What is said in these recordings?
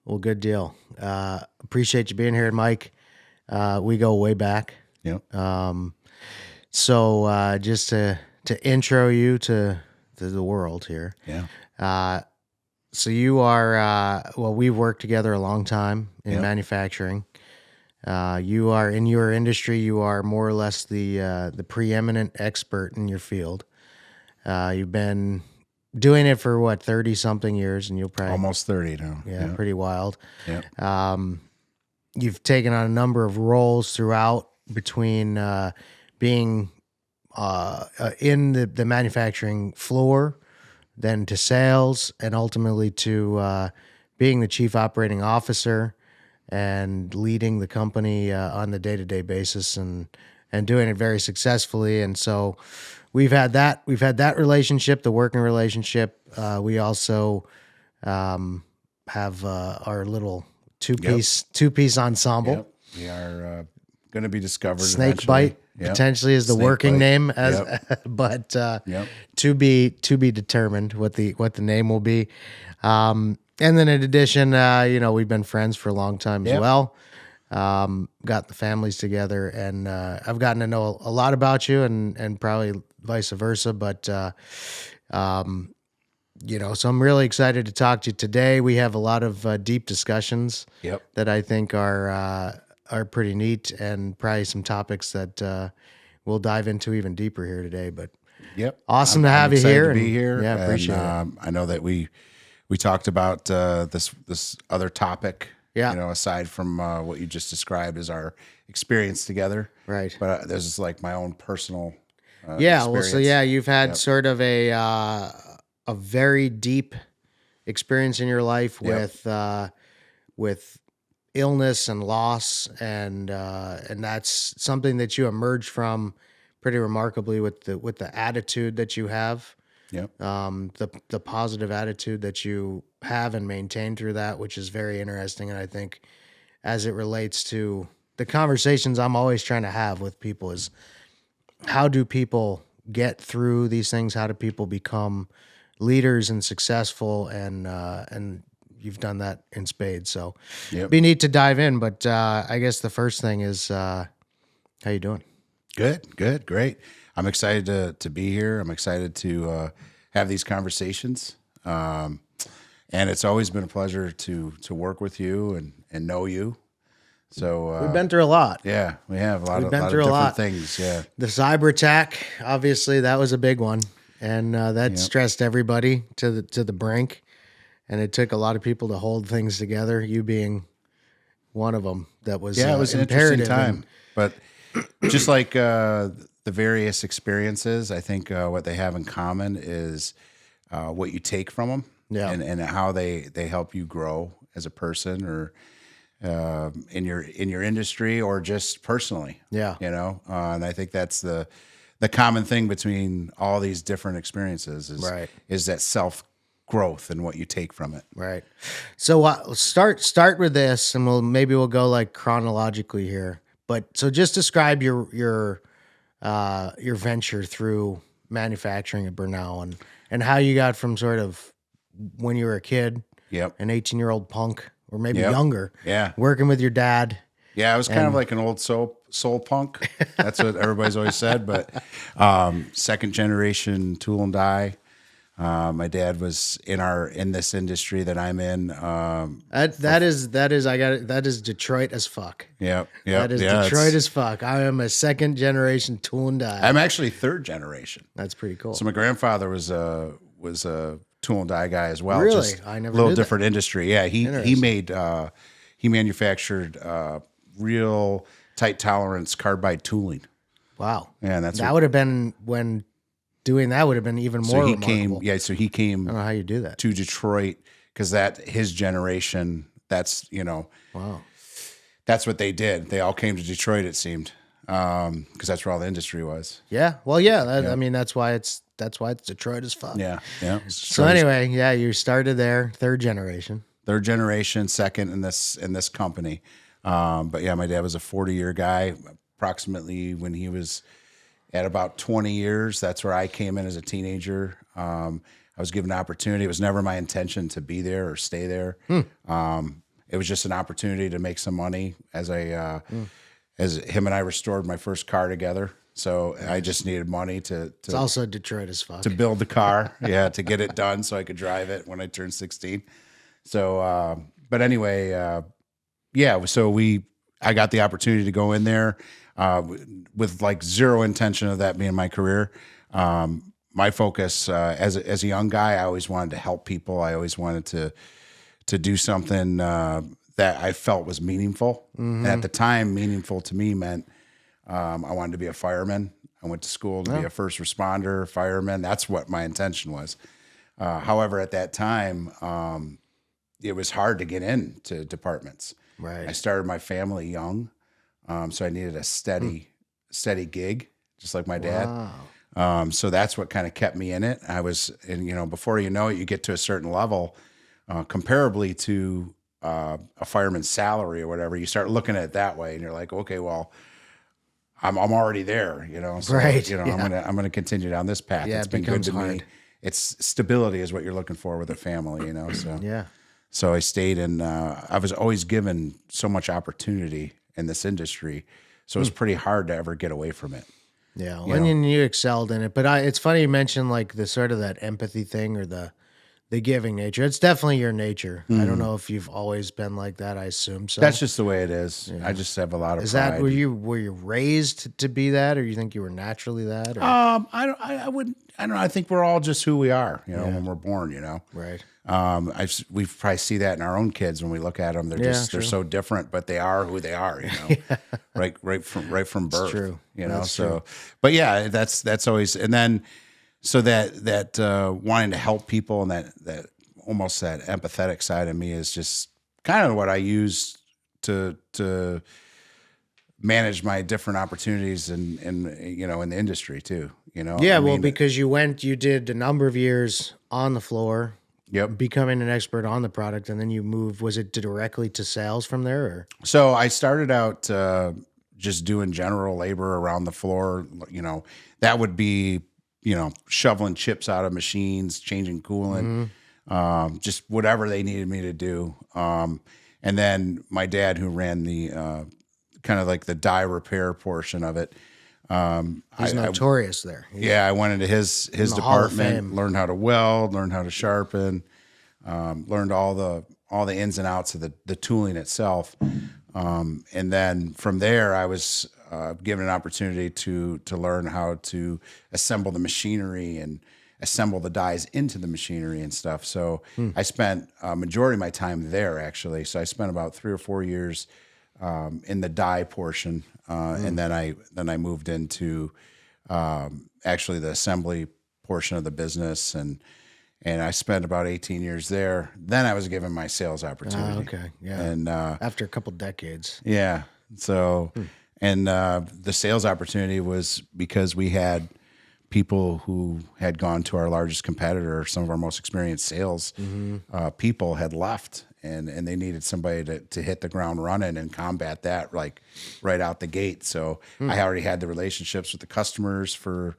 Well, good deal. Appreciate you being here, Mike. We go way back. Yep. So just to intro you to the world here. Yeah. So you are well, we've worked together a long time in Yep. manufacturing. You are in your industry. You are more or less the preeminent expert in your field. You've been doing it for what 30 something years, and you'll probably Almost 30 now. yeah, pretty wild. Yep. You've taken on a number of roles throughout between being in the manufacturing floor, then to sales, and ultimately to being the chief operating officer and leading the company on the day-to-day basis and doing it very successfully. And so we've had that relationship, the working relationship. We also have our little two-piece ensemble. Yep. We are going to be discovered Snake eventually. Bite Yep. potentially is the Snake working Bite. name, as Yep. but Yep. to be determined what the name will be. And then in addition, we've been friends for a long time as Yep. well. Got the families together, and I've gotten to know a lot about you, and probably vice versa. But so I'm really excited to talk to you today. We have a lot of deep discussions Yep. that I think are pretty neat, and probably some topics that we'll dive into even deeper here today. But Yep. awesome I'm to have you excited here. to be and- here. Yeah, And, appreciate it. I know that we talked about this other topic. Yeah. Aside from what you just described as our experience together. Right. But this is like my own personal. Yeah. Well, so experience. yeah, you've had Yep. sort of a very deep experience in your life Yep. with illness and loss, and that's something that you emerged from pretty remarkably with the attitude that you have. Yep. The positive attitude that you have and maintain through that, which is very interesting. And I think as it relates to the conversations I'm always trying to have with people is how do people get through these things? How do people become leaders and successful? And you've done that in spades. So Yep. be neat to dive in. But I guess the first thing is how you doing? Good, great. I'm excited to be here. I'm excited to have these conversations. And it's always been a pleasure to work with you and know you. So We've been through a lot. yeah, we have a lot We've of been lot of through a different lot. things. Yeah, The cyber attack, obviously, that was a big one, and that stressed everybody to the brink. And it took a lot of people to hold things together. You being one of them. That was it was an interesting imperative. time. But just like the various experiences, I think what they have in common is what you take from them. Yeah. And how they help you grow as a person or in your industry or just personally. Yeah. And I think that's the common thing between all these different experiences is Right. is that self growth and what you take from it. Right. So start with this, and we'll go like chronologically here. But so just describe your venture through manufacturing at Bernal and how you got from sort of when you were a kid, Yep. an 18-year-old punk, or maybe Yep. younger, Yeah. working with your dad. Yeah, I was kind of like an old soul punk. That's what everybody's always said. But second generation tool and die. My dad was in this industry that I'm in. That is Detroit as fuck. Yep. That is Detroit as fuck. I am a second generation tool and die. I'm actually third generation. That's pretty cool. So my grandfather was a tool and die guy as well. Really? Just I never a little knew that. different industry. Yeah, he manufactured real tight tolerance carbide tooling. Wow. Yeah, and that's that what- would have been when doing that would have been even more so he remarkable. came. Yeah, so he I came don't know how you do that. to Detroit because his generation. That's Wow. that's what they did. They all came to Detroit. It seemed because that's where all the industry was. Yeah. Well, yeah. I mean, that's why it's Detroit as fuck. Yeah, yeah. So anyway, yeah, you started there, third generation. Third generation, second in this company. But yeah, my dad was a 40-year guy. Approximately when he was at about 20 years, that's where I came in as a teenager. I was given an opportunity. It was never my intention to be there or stay there. it was just an opportunity to make some money as as him and I restored my first car together. So I just needed money It's also Detroit as fuck. to build the car, yeah, to get it done so I could drive it when I turned 16. So, but anyway, yeah, so I got the opportunity to go in there with like zero intention of that being my career. My focus as a young guy, I always wanted to help people. I always wanted to do something that I felt was meaningful. And at the time, meaningful to me meant I wanted to be a fireman. I went to school to be a first responder, fireman. That's what my intention was. However, at that time, it was hard to get into departments. Right. I started my family young, so I needed a steady gig, just like my dad. Wow. So that's what kind of kept me in it. And before you know it, you get to a certain level, comparably to a fireman's salary or whatever. You start looking at it that way, and you're like, okay, well, I'm already there, So Right, I'm gonna continue down this path. Yeah, It's it been good becomes to me. hard. It's stability is what you're looking for with a family, So Yeah. so I stayed, and I was always given so much opportunity in this industry, so it was pretty hard to ever get away from it. Yeah. Well, and you excelled in it. But it's funny you mentioned like the sort of that empathy thing or the giving nature. It's definitely your nature. I don't know if you've always been like that. I assume so. That's just the way it is. I just have a lot of Is pride. that were you raised to be that, or you think you were naturally that? Or? I wouldn't. I don't know. I think we're all just who we are, when we're born. Right. We probably see that in our own kids when we look at them. They're they're so different, but they are who they are. Right from birth. true. That's so. But yeah, that's always. And then so that wanting to help people and that almost that empathetic side of me is just kind of what I use to manage my different opportunities in the industry too. Yeah. Because you did a number of years on the floor. Yep. Becoming an expert on the product, and then you moved. Was it directly to sales from there? Or? So I started out just doing general labor around the floor. That would be shoveling chips out of machines, changing coolant, just whatever they needed me to do. And then my dad, who ran the kind of like the die repair portion of it. He's notorious there. I went into his department, learned how to weld, learned how to sharpen, learned all the ins and outs of the tooling itself. And then from there, I was given an opportunity to learn how to assemble the machinery and assemble the dies into the machinery and stuff. So I spent a majority of my time there, actually. So I spent about 3 or 4 years in the die portion, and then I moved into actually the assembly portion of the business, and I spent about 18 years there. Then I was given my sales opportunity. Okay, yeah. And after a couple decades, yeah. So, and the sales opportunity was because we had people who had gone to our largest competitor. Some of our most experienced sales people had left, and they needed somebody to hit the ground running and combat that like right out the gate. So I already had the relationships with the customers for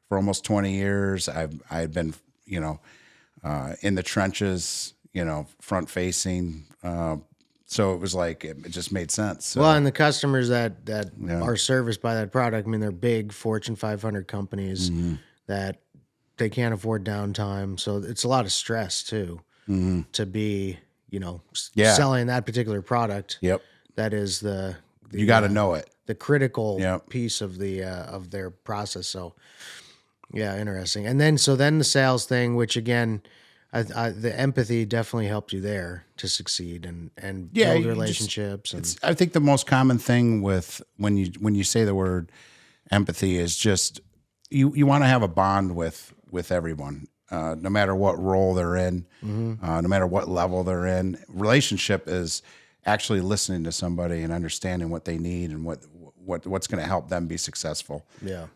almost 20 years. I had been, in the trenches, front facing. So it was like, it just made sense. So, well, and the customers that are serviced by that product, I mean, they're big Fortune 500 companies that they can't afford downtime. So it's a lot of stress too, to be, selling that particular product. Yep. That is you got to know it. The critical piece of of their process. So yeah, interesting. And then the sales thing, which again, the empathy definitely helped you there to succeed and build relationships. I think the most common thing with when you say the word empathy is just you want to have a bond with everyone, no matter what role they're in, no matter what level they're in. Relationship is actually listening to somebody and understanding what they need and what's going to help them be successful. Yeah.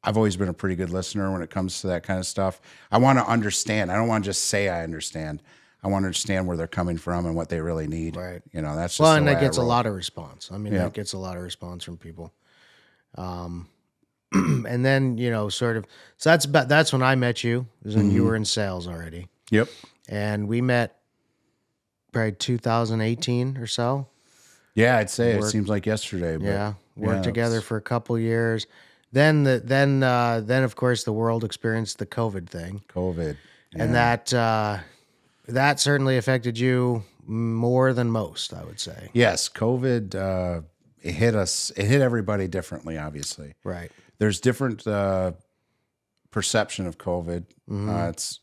I've always been a pretty good listener when it comes to that kind of stuff. I want to understand. I don't want to just say I understand. I want to understand where they're coming from and what they really need. Right. That's just and that gets a lot of response. I mean, Yeah. that gets a lot of response from people. And then, sort of, so that's when I met you, is when you were in sales already. Yep. And we met probably 2018 or so. Yeah, I'd say it Work, seems like yesterday, but yeah, worked together it's for a couple years. Then of course the world experienced the COVID thing, COVID. and Yeah. that certainly affected you more than most, I would say. Yes, COVID, it hit us, it hit everybody differently, obviously. Right. There's different perception of COVID. Mm-hmm. It's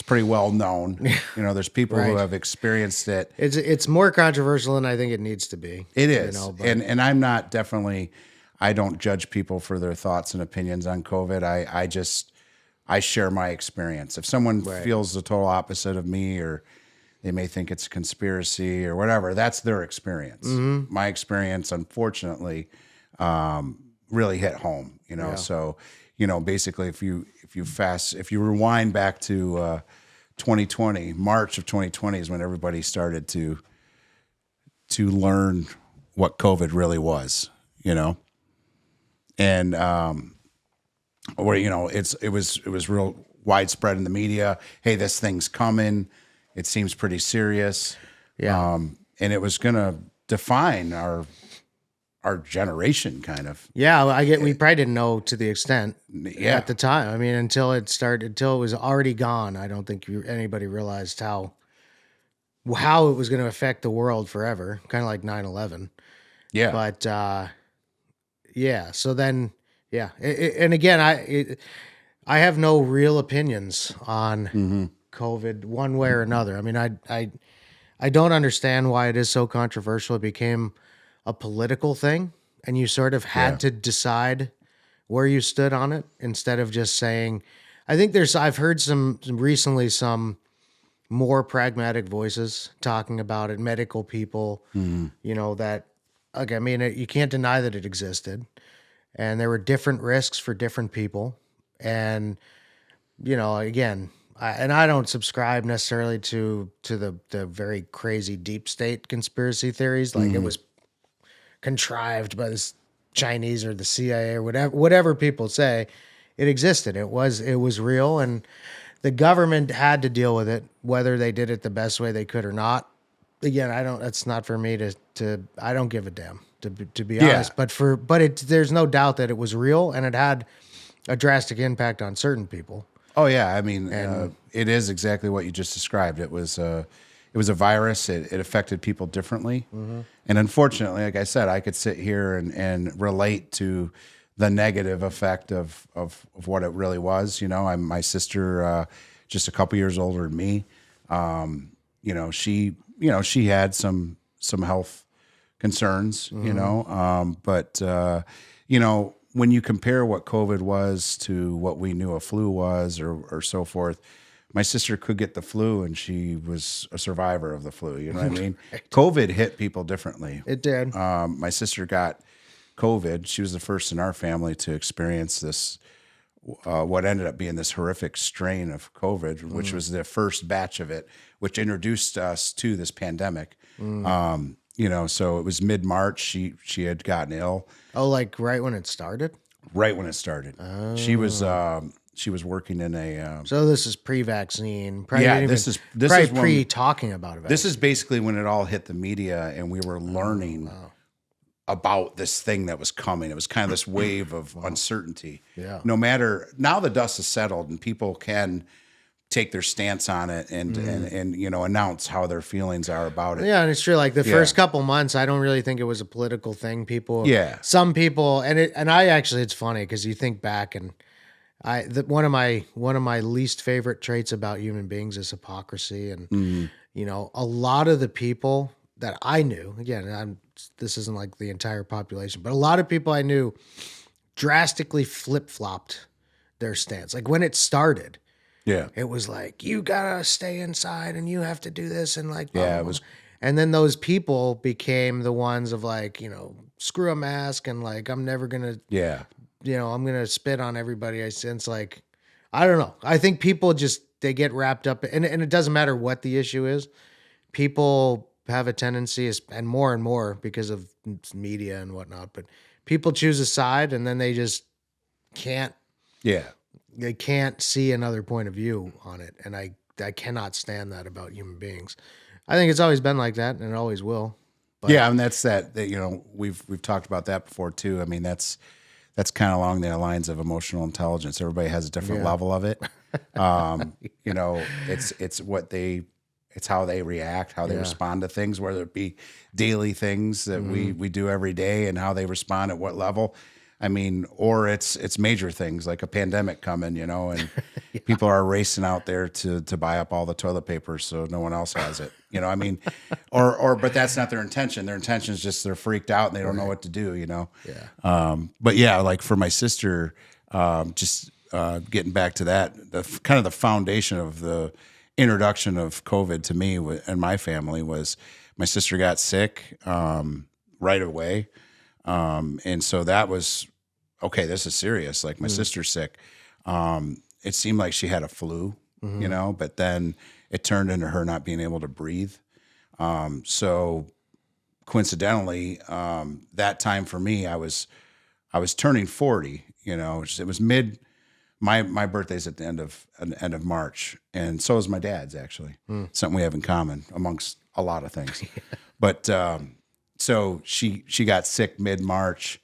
pretty well known. You know, there's people who Right. have experienced it. It's more controversial than I think it needs to be. It You is. know, but And I'm not definitely, I don't judge people for their thoughts and opinions on COVID. I share my experience. If someone right. feels the total opposite of me, or they may think it's a conspiracy or whatever, that's their experience. Mm-hmm. My experience, unfortunately, really hit home, you know? Yeah. So, you know, basically if you rewind back to 2020, March of 2020 is when everybody started to learn what COVID really was, you know? And, where, you know, it was real widespread in the media. Hey, this thing's coming. It seems pretty serious. Yeah. And it was going to define our generation kind of. Yeah, well, we probably didn't know to the extent Yeah. at the time. I mean, until it was already gone. I don't think anybody realized how it was going to affect the world forever, kind of like 9/11. Yeah. But yeah, so then yeah, and again, I have no real opinions on COVID one way or another. I mean, I don't understand why it is so controversial. It became a political thing, and you sort of had Yeah. to decide where you stood on it instead of just saying. I think I've heard some recently some more pragmatic voices talking about it, medical people, you know, that, okay, I mean, you can't deny that it existed, and there were different risks for different people. And, you know, again, I don't subscribe necessarily to the very crazy deep state conspiracy theories, like it was contrived by the Chinese or the CIA or whatever people say. It existed. It was real, and the government had to deal with it, whether they did it the best way they could or not. Again, I don't. That's not for me to. I don't give a damn, to be Yeah. honest. There's no doubt that it was real, and it had a drastic impact on certain people. Oh yeah. I mean, it is exactly what you just described. It was a virus. It affected people differently. And unfortunately, like I said, I could sit here and relate to the negative effect of what it really was. You know, my sister, just a couple years older than me. You know, she had some health concerns, you know, but you know, when you compare what COVID was to what we knew a flu was or so forth, my sister could get the flu and she was a survivor of the flu. You know what I mean? COVID hit people differently. It did. My sister got COVID. She was the first in our family to experience this, what ended up being this horrific strain of COVID, which was the first batch of it, which introduced us to this pandemic. You know, so it was mid-March. She had gotten ill. Oh, like right when it started? Right when it started. She was working in a So this is pre-vaccine. Probably Yeah, didn't this even- is probably when- pre-talking about it. this is basically when it all hit the media and we were learning about this thing that was coming. It was kind of this wave of uncertainty. Yeah. No matter, now the dust has settled and people can take their stance on it and you know, announce how their feelings are about it. Yeah, and it's true. Like the first couple months, I don't really think it was a political thing. Some people, and I actually, it's funny because you think back, and one of my least favorite traits about human beings is hypocrisy, and you know, a lot of the people that I knew, again, this isn't like the entire population, but a lot of people I knew drastically flip flopped their stance. Like when it started. Yeah. It was like, you gotta stay inside and you have to do this and like, blah, Yeah, blah, it blah. was- And then those people became the ones of like, you know, screw a mask and like, I'm never gonna, Yeah. you know, I'm gonna spit on everybody I sense. Like, I don't know. I think people they get wrapped up and it doesn't matter what the issue is. People have a tendency, and more because of media and whatnot, but people choose a side and then they just can't Yeah. they can't see another point of view on it, and I cannot stand that about human beings. I think it's always been like that, and it always will. But Yeah, and that's that we've talked about that before too. I mean, that's kind of along the lines of emotional intelligence. Everybody has a different yeah, level of it. It's how they react, how they yeah, respond to things, whether it be daily things that we do every day, and how they respond at what level. I mean, or it's major things like a pandemic coming, and people are racing out there to buy up all the toilet paper so no one else has it. I mean, but that's not their intention. Their intention is just they're freaked out and they don't know what to do. yeah. But yeah, like for my sister, just getting back to that, kind of the foundation of the introduction of COVID to me and my family was my sister got sick right away. And so that was, okay, this is serious. Like my sister's sick. It seemed like she had a flu, but then it turned into her not being able to breathe. So coincidentally, that time for me, I was turning 40, it was my birthday's at the end of March. And so is my dad's actually. Something we have in common amongst a lot of things. But, so she got sick mid-March.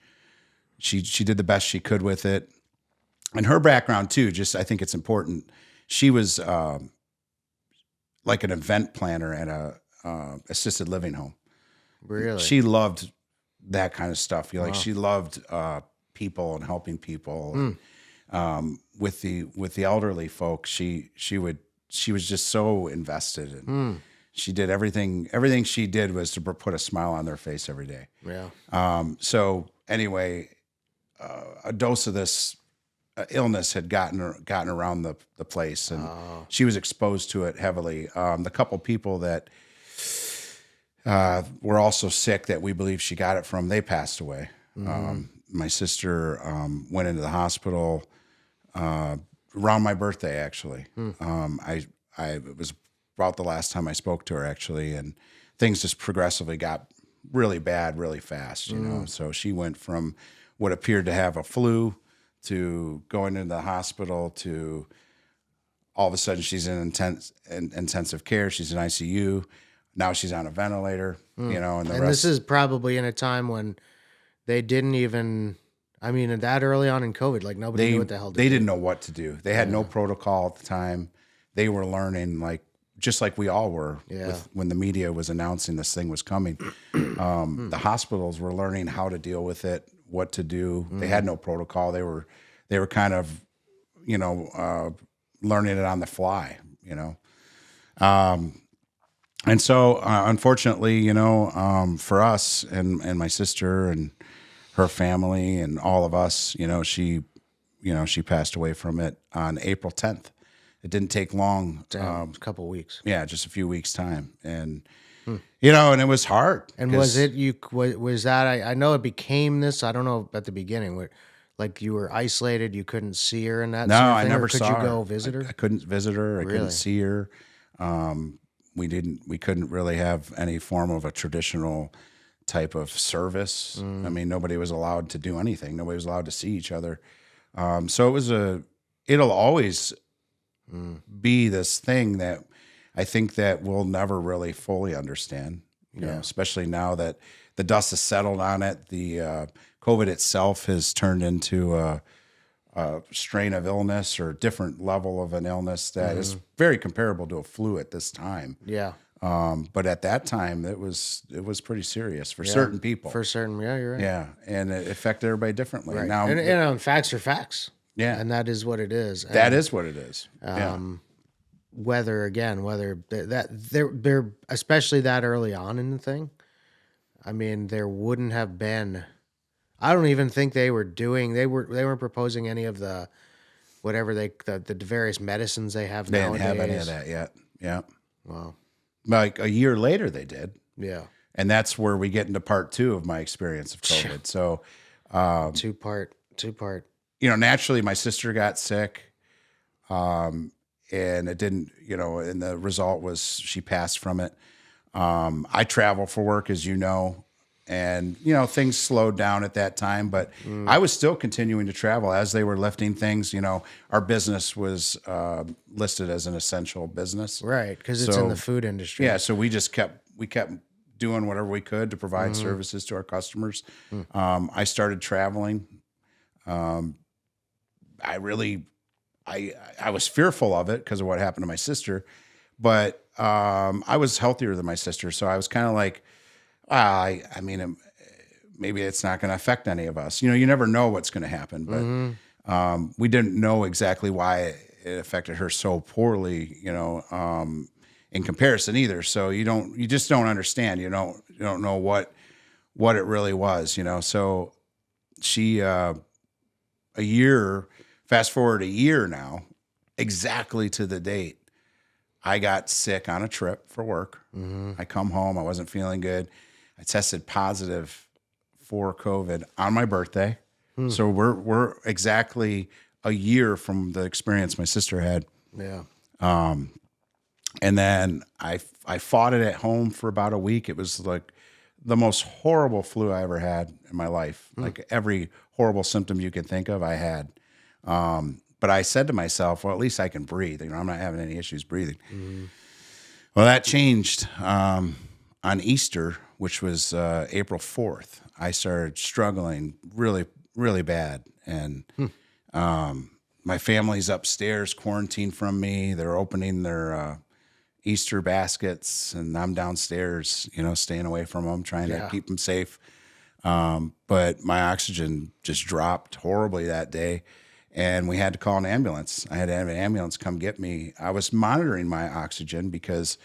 She did the best she could with it. And her background too, just I think it's important. She was like an event planner at a assisted living home. Really? She loved that kind of stuff. Like she loved people and helping people. And, with the elderly folks, she was just so invested and she did everything she did was to put a smile on their face every day. Yeah. So anyway, a dose of this illness had gotten around the place, and she was exposed to it heavily. The couple people that were also sick that we believe she got it from, they passed away. My sister went into the hospital around my birthday, actually. It was about the last time I spoke to her, actually, and things just progressively got really bad really fast, So she went from what appeared to have a flu to going into the hospital to all of a sudden she's in intensive care. She's in ICU. Now she's on a ventilator, and the rest. This is probably in a time when they didn't even, I mean, that early on in COVID, like nobody knew what the hell to do. They didn't know what to do. They had no protocol at the time. They were learning, just like we all were when the media was announcing this thing was coming. The hospitals were learning how to deal with it, what to do. They had no protocol. They were kind of, learning it on the fly, And so, unfortunately, for us and my sister and her family and all of us, she passed away from it on April 10th. It didn't take long. A couple weeks. Yeah, just a few weeks time. And, and it was hard. And was that, I know it became this, I don't know at the beginning, where like you were isolated, you couldn't see her and that No, sort of I thing, never or could saw you her. go visit her? I couldn't visit her. I Really? couldn't see her. We couldn't really have any form of a traditional type of service. I mean, nobody was allowed to do anything. Nobody was allowed to see each other. So it'll always be this thing that I think that we'll never really fully understand, especially now that the dust has settled on it. The COVID itself has turned into a strain of illness or different level of an illness that is very comparable to a flu at this time. Yeah. But at that time, it was pretty serious for certain people. For certain, yeah, you're right. Yeah, and it affected everybody differently. Right. Now, and facts are facts. Yeah. And that is what it is. That is what it is. Yeah. Whether that they're especially that early on in the thing, I mean, there wouldn't have been. I don't even think they weren't proposing any of the whatever the various medicines they have They nowadays. didn't have any of that yet. Yeah. Wow. Like a year later, they did. Yeah. And that's where we get into part 2 of my experience of COVID. So, Two part. naturally, my sister got sick, and it didn't. And the result was she passed from it. I travel for work, as you know. And, things slowed down at that time, but I was still continuing to travel as they were lifting things. Our business was listed as an essential business. Right. Because it's in the food industry. Yeah. So we kept doing whatever we could to provide services to our customers. I started traveling. I was fearful of it because of what happened to my sister, but I was healthier than my sister. So I was kind of like, maybe it's not going to affect any of us. You never know what's going to happen, but we didn't know exactly why it affected her so poorly, in comparison either. So you just don't understand. You don't know what it really was, So she, fast forward a year now, exactly to the date, I got sick on a trip for work. I come home, I wasn't feeling good. I tested positive for COVID on my birthday. So we're exactly a year from the experience my sister had. Yeah. And then I fought it at home for about a week. It was like the most horrible flu I ever had in my life. Like every horrible symptom you could think of, I had. But I said to myself, well, at least I can breathe. I'm not having any issues breathing. Well, that changed on Easter, which was April 4th. I started struggling really, really bad. And my family's upstairs quarantined from me. They're opening their Easter baskets, and I'm downstairs, staying away from them, trying to keep them safe. But my oxygen just dropped horribly that day, and we had to call an ambulance. I had to have an ambulance come get me. I was monitoring my oxygen because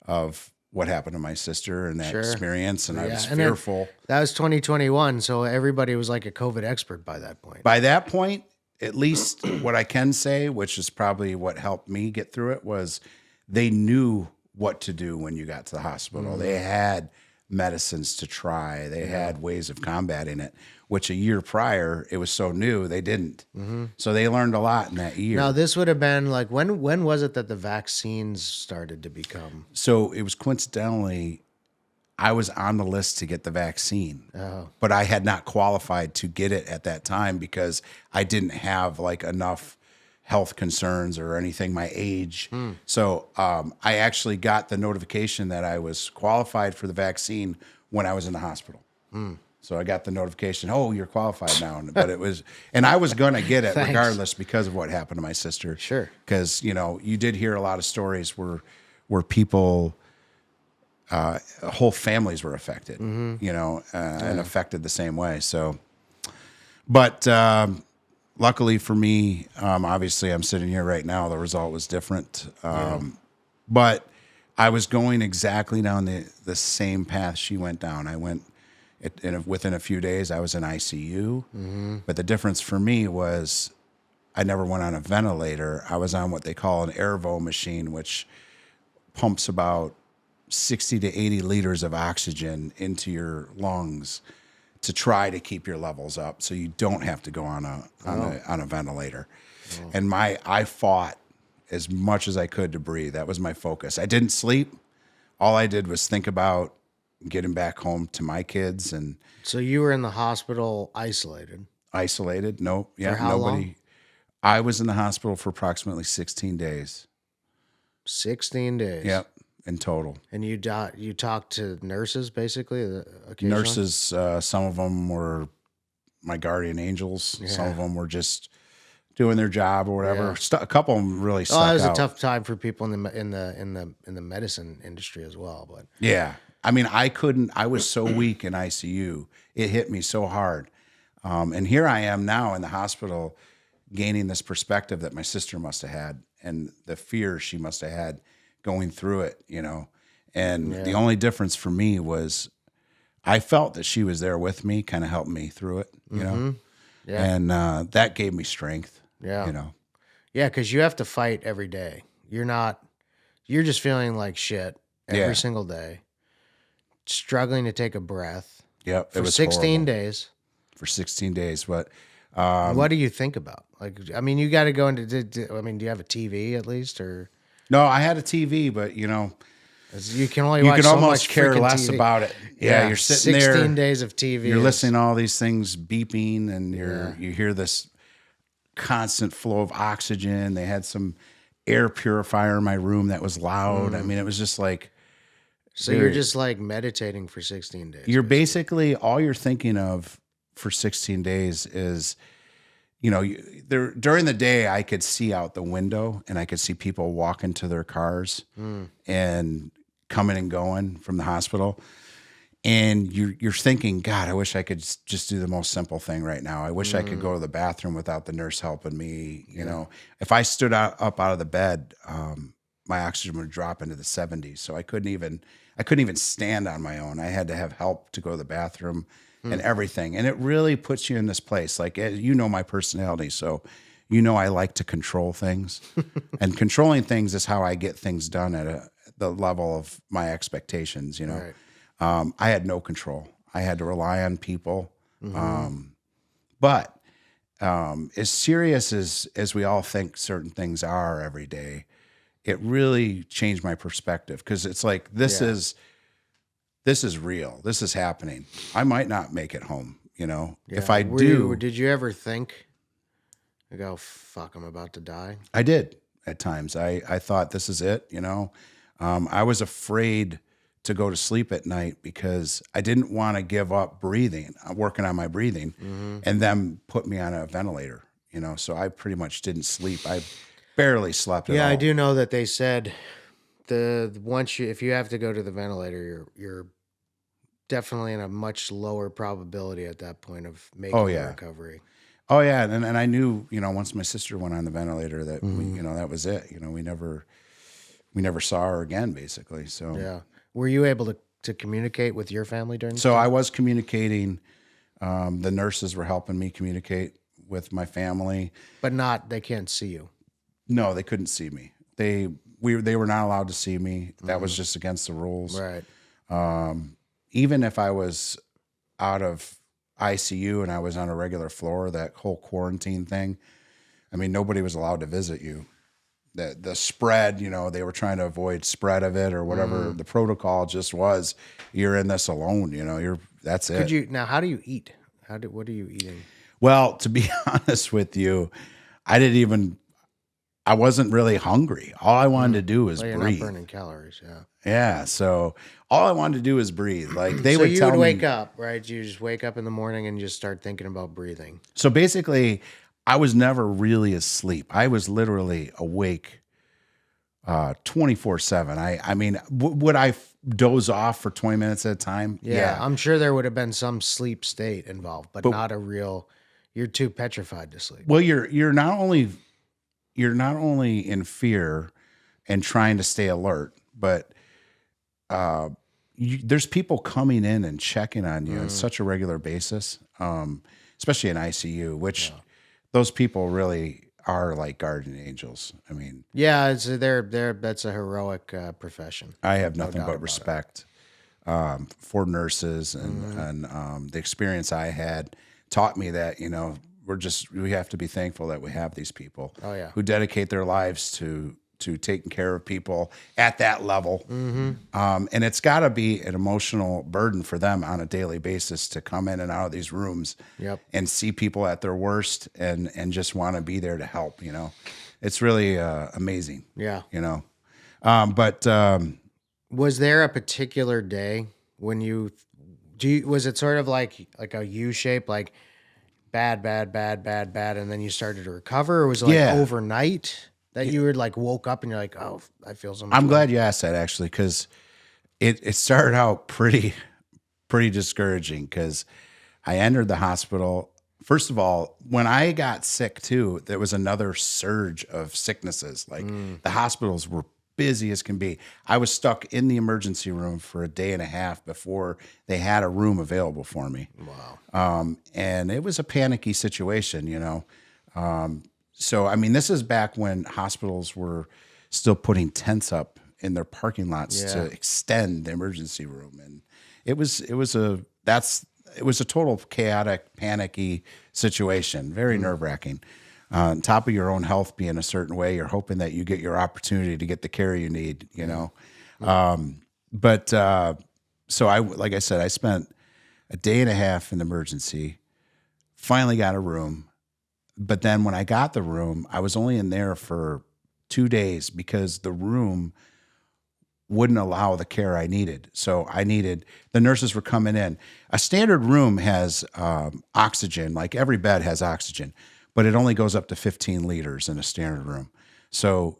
of what happened to my sister and that experience, and I was fearful. That was 2021, so everybody was like a COVID expert by that point. By that point, at least what I can say, which is probably what helped me get through it, was they knew what to do when you got to the hospital. They had medicines to try. They had ways of combating it, which a year prior, it was so new, they didn't. So they learned a lot in that year. Now, this would have been like, when was it that the vaccines started to become? So it was coincidentally, I was on the list to get the vaccine, but I had not qualified to get it at that time because I didn't have like enough health concerns or anything, my age. So I actually got the notification that I was qualified for the vaccine when I was in the hospital. So I got the notification, oh, you're qualified now. But it was, and I was going to get it regardless because of what happened to my sister. Sure. Because, you did hear a lot of stories where people, whole families were affected, and affected the same way. So, but luckily for me, obviously I'm sitting here right now. The result was different. But I was going exactly down the same path she went down. I went, within a few days, I was in ICU. But the difference for me was I never went on a ventilator. I was on what they call an airvo machine, which pumps about 60 to 80 liters of oxygen into your lungs to try to keep your levels up so you don't have to go on a ventilator. And I fought as much as I could to breathe. That was my focus. I didn't sleep. All I did was think about getting back home to my kids. And so you were in the hospital isolated? Nope. Yeah. For how long? I was in the hospital for approximately 16 days. 16 days? Yep. In total. And you talked to nurses, basically? Occasionally? Nurses, some of them were my guardian angels. Yeah. Some of them were just doing their job or whatever. Yeah. A couple of them really stuck out. That was a tough time for people in the medicine industry as well. But yeah, I mean, I was so weak in ICU. It hit me so hard. And here I am now in the hospital gaining this perspective that my sister must have had and the fear she must have had going through it, And the only difference for me was I felt that she was there with me, kind of helping me through it, Yeah. And that gave me strength, Yeah, because you have to fight every day. You're just feeling like shit every single day, struggling to take a breath. Yep. For 16 days. For 16 days. But what do you think about? Like, I mean, you got to go into, do you have a TV at least, or? No, I had a TV, but you can only watch almost so much care less TV. about it. Yeah, you're sitting 16 there. days of TV. You're listening to all these things beeping, and you hear this constant flow of oxygen. They had some air purifier in my room that was loud. I mean, it was just like, So you're just like meditating for 16 days. you're basically all you're thinking of for 16 days is, during the day I could see out the window and I could see people walking to their cars and coming and going from the hospital. And you're thinking, God, I wish I could just do the most simple thing right now. I wish I could go to the bathroom without the nurse helping me. You know, if I stood up out of the bed, my oxygen would drop into the 70s. So I couldn't even stand on my own. I had to have help to go to the bathroom and everything. And it really puts you in this place. Like, my personality. So, I like to control things, and controlling things is how I get things done at the level of my expectations, Right. I had no control. I had to rely on people. But as serious as we all think certain things are every day, it really changed my perspective, because it's like, this is real. This is happening. I might not make it home, If I do. Did you ever think, like, oh, fuck, I'm about to die? I did at times. I thought, this is it, I was afraid to go to sleep at night because I didn't want to give up working on my breathing, and then put me on a ventilator, so I pretty much didn't sleep. I barely slept at all. Yeah, I do know that they said if you have to go to the ventilator, you're definitely in a much lower probability at that point of making a recovery. Oh yeah, and I knew, once my sister went on the ventilator that that was it. We never saw her again, basically. So yeah, were you able to communicate with your family during? So I was communicating. The nurses were helping me communicate with my family, but they can't see you. No, they couldn't see me. They were not allowed to see me. That was just against the rules. Right. Even if I was out of ICU and I was on a regular floor, that whole quarantine thing, I mean, nobody was allowed to visit you. The spread, they were trying to avoid spread of it or whatever. The protocol just was, you're in this alone, that's it. How do you eat? What are you eating? Well, to be honest with you, I wasn't really hungry. All I wanted to do was you're breathe. Not burning calories, yeah. Yeah, so all I wanted to do was breathe. Like So you would wake up, right? You just wake up in the morning and just start thinking about breathing. So basically, I was never really asleep. I was literally awake 24/7. I mean, would I doze off for 20 minutes at a time? Yeah, I'm sure there would have been some sleep state involved, but not a real. You're too petrified to sleep. Well, you're not only in fear and trying to stay alert, but there's people coming in and checking on you on such a regular basis, especially in ICU, which those people really are like guardian angels. I mean, yeah, that's a heroic profession. I have nothing but respect for nurses, and the experience I had taught me that, we have to be thankful that we have these people who dedicate their lives to taking care of people at that level. And it's got to be an emotional burden for them on a daily basis to come in and out of these rooms and see people at their worst and just want to be there to help, It's really amazing. Yeah. But was there a particular day when was it sort of like a U shape, like bad, and then you started to recover, or was it like overnight that you were like woke up and you're like, oh, I feel so much I'm better? glad you asked that, actually, because it started out pretty discouraging, because I entered the hospital. First of all, when I got sick too, there was another surge of sicknesses. Like the hospitals were busy as can be. I was stuck in the emergency room for a day and a half before they had a room available for me. Wow. And it was a panicky situation, So, I mean, this is back when hospitals were still putting tents up in their parking lots to extend the emergency room. And it was a total chaotic, panicky situation, very nerve-wracking. On top of your own health being a certain way, you're hoping that you get your opportunity to get the care you need, so like I said, I spent a day and a half in the emergency, finally got a room. But then when I got the room, I was only in there for 2 days because the room wouldn't allow the care I needed. So the nurses were coming in. A standard room has oxygen, like every bed has oxygen, but it only goes up to 15 liters in a standard room. So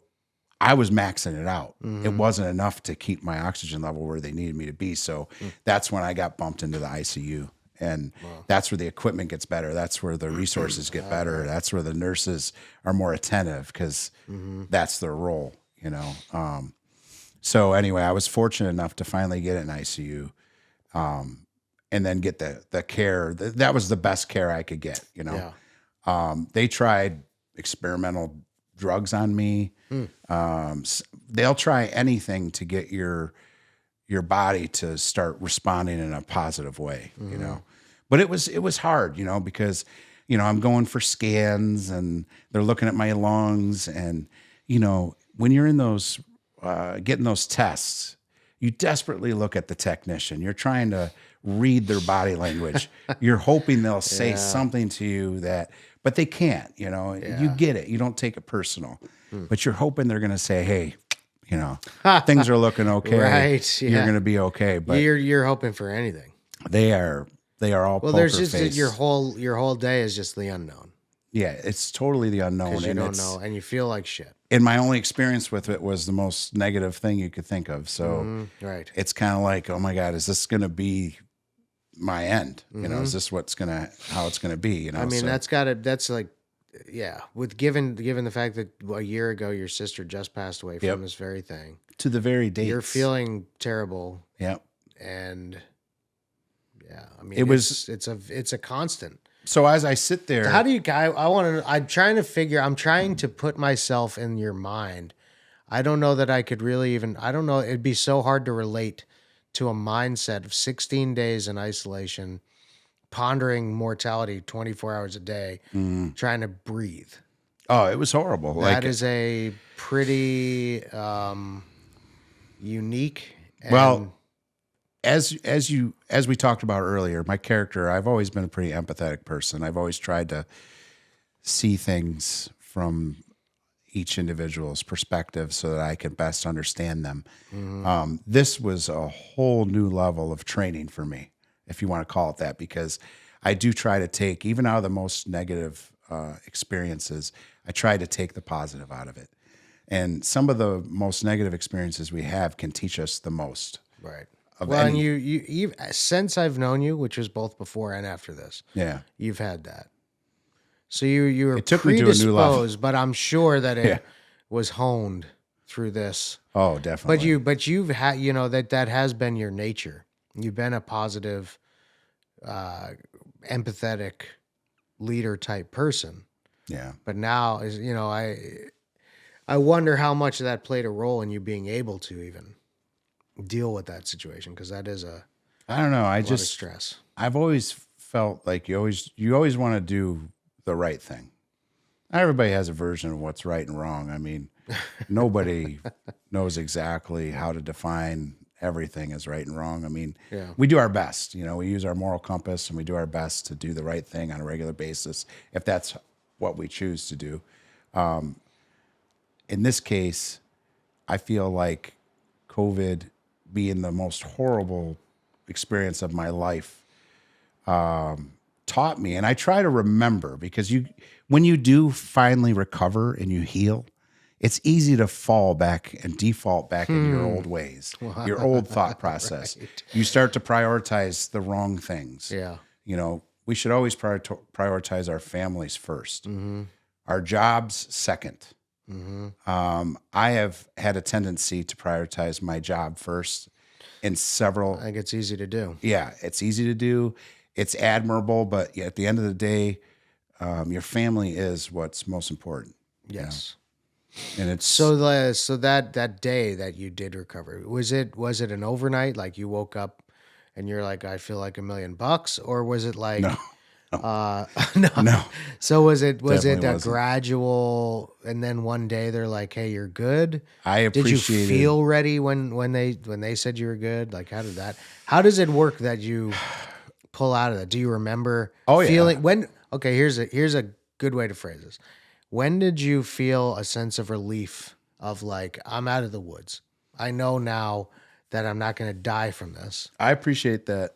I was maxing it out. It wasn't enough to keep my oxygen level where they needed me to be. So that's when I got bumped into the ICU. And that's where the equipment gets better. That's where the resources get better. That's where the nurses are more attentive because that's their role, you know. So anyway, I was fortunate enough to finally get an ICU, and then get the care. That was the best care I could get, you know. Yeah. They tried experimental drugs on me. They'll try anything to get your body to start responding in a positive way, you know. But it was hard, you know, because, you know, I'm going for scans and they're looking at my lungs, and, you know, when you're in those getting those tests, you desperately look at the technician. You're trying to read their body language. You're hoping they'll say something to you but they can't, you know. You get it. You don't take it personal, but you're hoping they're going to say, "Hey, you know, things are looking okay. Right. Yeah. You're going to be okay." But you're hoping for anything. they are all Well, poker there's just face. your whole day is just the unknown. Yeah, it's totally the unknown, 'Cause you and don't know, and you feel like shit. And my only experience with it was the most negative thing you could think of. So Right. it's kind of like, oh my God, is this going to be my end? You know, is this how it's going to be? You know, I mean, so, that's like, yeah. With given the fact that a year ago your sister just passed away from this very thing, to the very date, you're feeling terrible. Yep. And yeah, I mean, it's a constant. So as I sit there, How do you? I'm trying to put myself in your mind. I don't know that I could really even. I don't know. It'd be so hard to relate to a mindset of 16 days in isolation, pondering mortality 24 hours a day, trying to breathe. oh, it was horrible. That is a pretty unique. Well, as we talked about earlier, my character, I've always been a pretty empathetic person. I've always tried to see things from each individual's perspective so that I can best understand them. This was a whole new level of training for me, if you want to call it that, because I do try to take, even out of the most negative experiences, I try to take the positive out of it. And some of the most negative experiences we have can teach us the most. Right. Well, and you since I've known you, which was both before and after this, you've had that. So you were predisposed, but I'm sure that it was honed through this. Oh, definitely. But you've had, you know, that has been your nature. You've been a positive, empathetic leader type person. Yeah. But now, you know, I wonder how much of that played a role in you being able to even deal with that situation, because that is I don't know. lot of stress. I've always felt like you always want to do the right thing. Everybody has a version of what's right and wrong. I mean, nobody knows exactly how to define everything as right and wrong. I mean, we do our best. You know, we use our moral compass and we do our best to do the right thing on a regular basis, if that's what we choose to do. In this case, I feel like COVID being the most horrible experience of my life taught me, and I try to remember, because when you do finally recover and you heal, it's easy to fall back and default back into your old ways, your old thought process. Right. You start to prioritize the wrong things. Yeah. You know, we should always prioritize our families first, our jobs second. I have had a tendency to prioritize my job first in several. I think it's easy to do. Yeah, it's easy to do. It's admirable, but at the end of the day, your family is what's most important. Yes. You know? And it's so that day that you did recover, was it an overnight? Like you woke up and you're like, I feel like $1 million, or was it like, no. No. No, So was it definitely a wasn't. gradual, and then one day they're like, "Hey, you're good." I Did you appreciated. feel ready when they said you were good? Like, how does it work that you pull out of that? Do you remember Oh yeah, feeling when? Okay, here's a good way to phrase this. When did you feel a sense of relief of like, I'm out of the woods? I know now that I'm not going to die from this. I appreciate that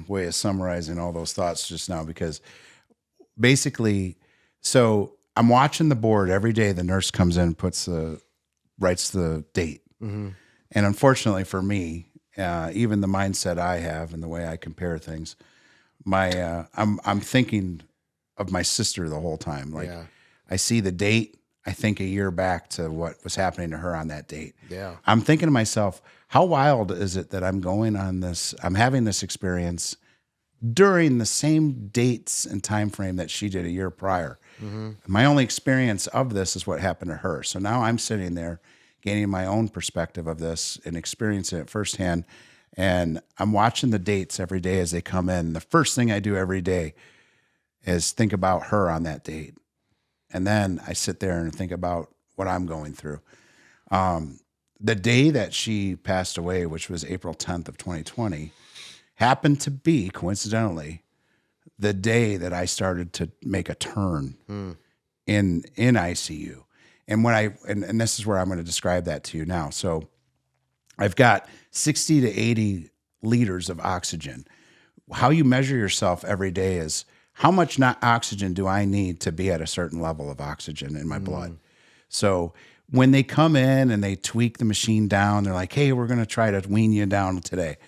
way of summarizing all those thoughts just now because basically, so I'm watching the board every day. The nurse comes in, writes the date, and unfortunately for me, even the mindset I have and the way I compare things, I'm thinking of my sister the whole time. Like Yeah. I see the date, I think a year back to what was happening to her on that date. Yeah. I'm thinking to myself, how wild is it that I'm going on this? I'm having this experience during the same dates and time frame that she did a year prior. My only experience of this is what happened to her. So now I'm sitting there gaining my own perspective of this and experiencing it firsthand. And I'm watching the dates every day as they come in. The first thing I do every day is think about her on that date. And then I sit there and think about what I'm going through. The day that she passed away, which was April 10th of 2020, happened to be coincidentally the day that I started to make a turn in ICU. And and this is where I'm going to describe that to you now. So I've got 60 to 80 liters of oxygen. How you measure yourself every day is how much not oxygen do I need to be at a certain level of oxygen in my blood. So when they come in and they tweak the machine down, they're like, "Hey, we're going to try to wean you down today,"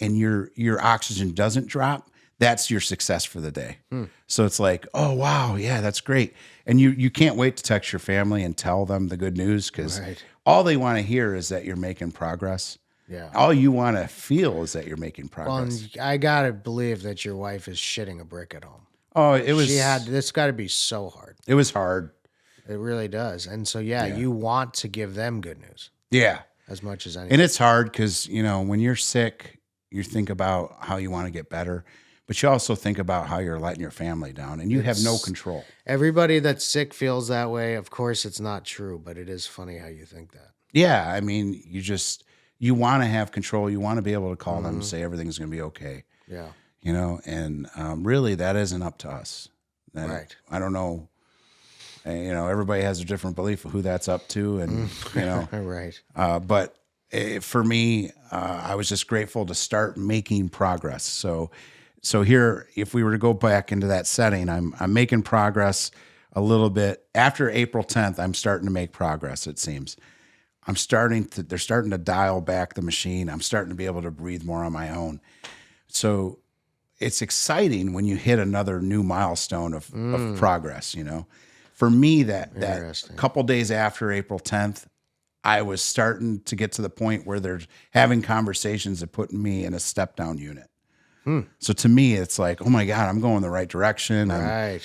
and your oxygen doesn't drop, that's your success for the day. So it's like, oh wow, yeah, that's great. And you can't wait to text your family and tell them the good news because Right. all they want to hear is that you're making progress. Yeah. All you want to feel is that you're making Well, progress. and I gotta believe that your wife is shitting a brick at home. Oh, it was She had this got to be so hard. it was hard. It really does. And so, yeah, you want to give them good news Yeah. as much as anything. And it's hard because, when you're sick, you think about how you want to get better, but you also think about how you're letting your family down and you have no control. Everybody that's sick feels that way. Of course, it's not true, but it is funny how you think that. Yeah. I mean, you want to have control. You want to be able to call them and say everything's going to be okay, Yeah. and really that isn't up to us. Right. I don't know. Everybody has a different belief of who that's up to. And, Right. but for me, I was just grateful to start making progress. So here, if we were to go back into that setting, I'm making progress a little bit. After April 10th, I'm starting to make progress, it seems. They're starting to dial back the machine. I'm starting to be able to breathe more on my own. So it's exciting when you hit another new milestone of progress, For me, that Interesting. couple days after April 10th, I was starting to get to the point where they're having conversations of putting me in a step down unit. So to me, it's like, oh my God, I'm going the right direction. Right.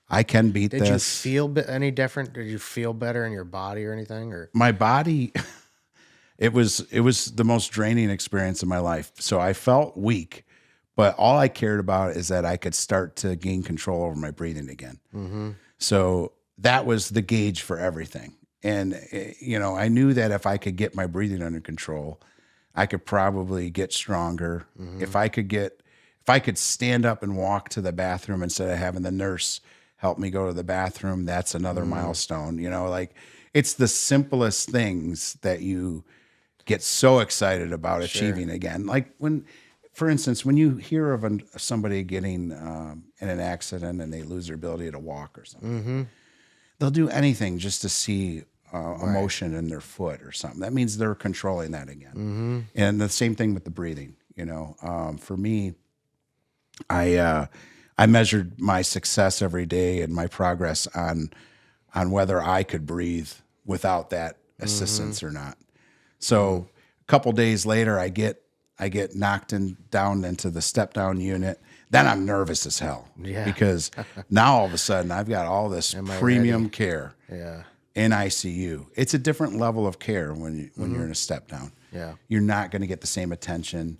I can beat Did you this. feel any different? Did you feel better in your body or anything? Or My body, it was the most draining experience of my life. So I felt weak, but all I cared about is that I could start to gain control over my breathing again. So that was the gauge for everything. And, I knew that if I could get my breathing under control, I could probably get stronger. If I could stand up and walk to the bathroom instead of having the nurse help me go to the bathroom, that's another milestone. Like it's the simplest things that you get so excited about achieving again. Like for instance, when you hear of somebody getting in an accident and they lose their ability to walk or something, they'll do anything just to see emotion in their foot or something. That means they're controlling that again. And the same thing with the breathing. For me, I measured my success every day and my progress on whether I could breathe without that assistance or not. So a couple days later, I get knocked down into the step down unit. Then I'm nervous as hell because now all of a sudden I've got all this premium care in ICU. It's a different level of care when you're in a step down. Yeah. You're not going to get the same attention.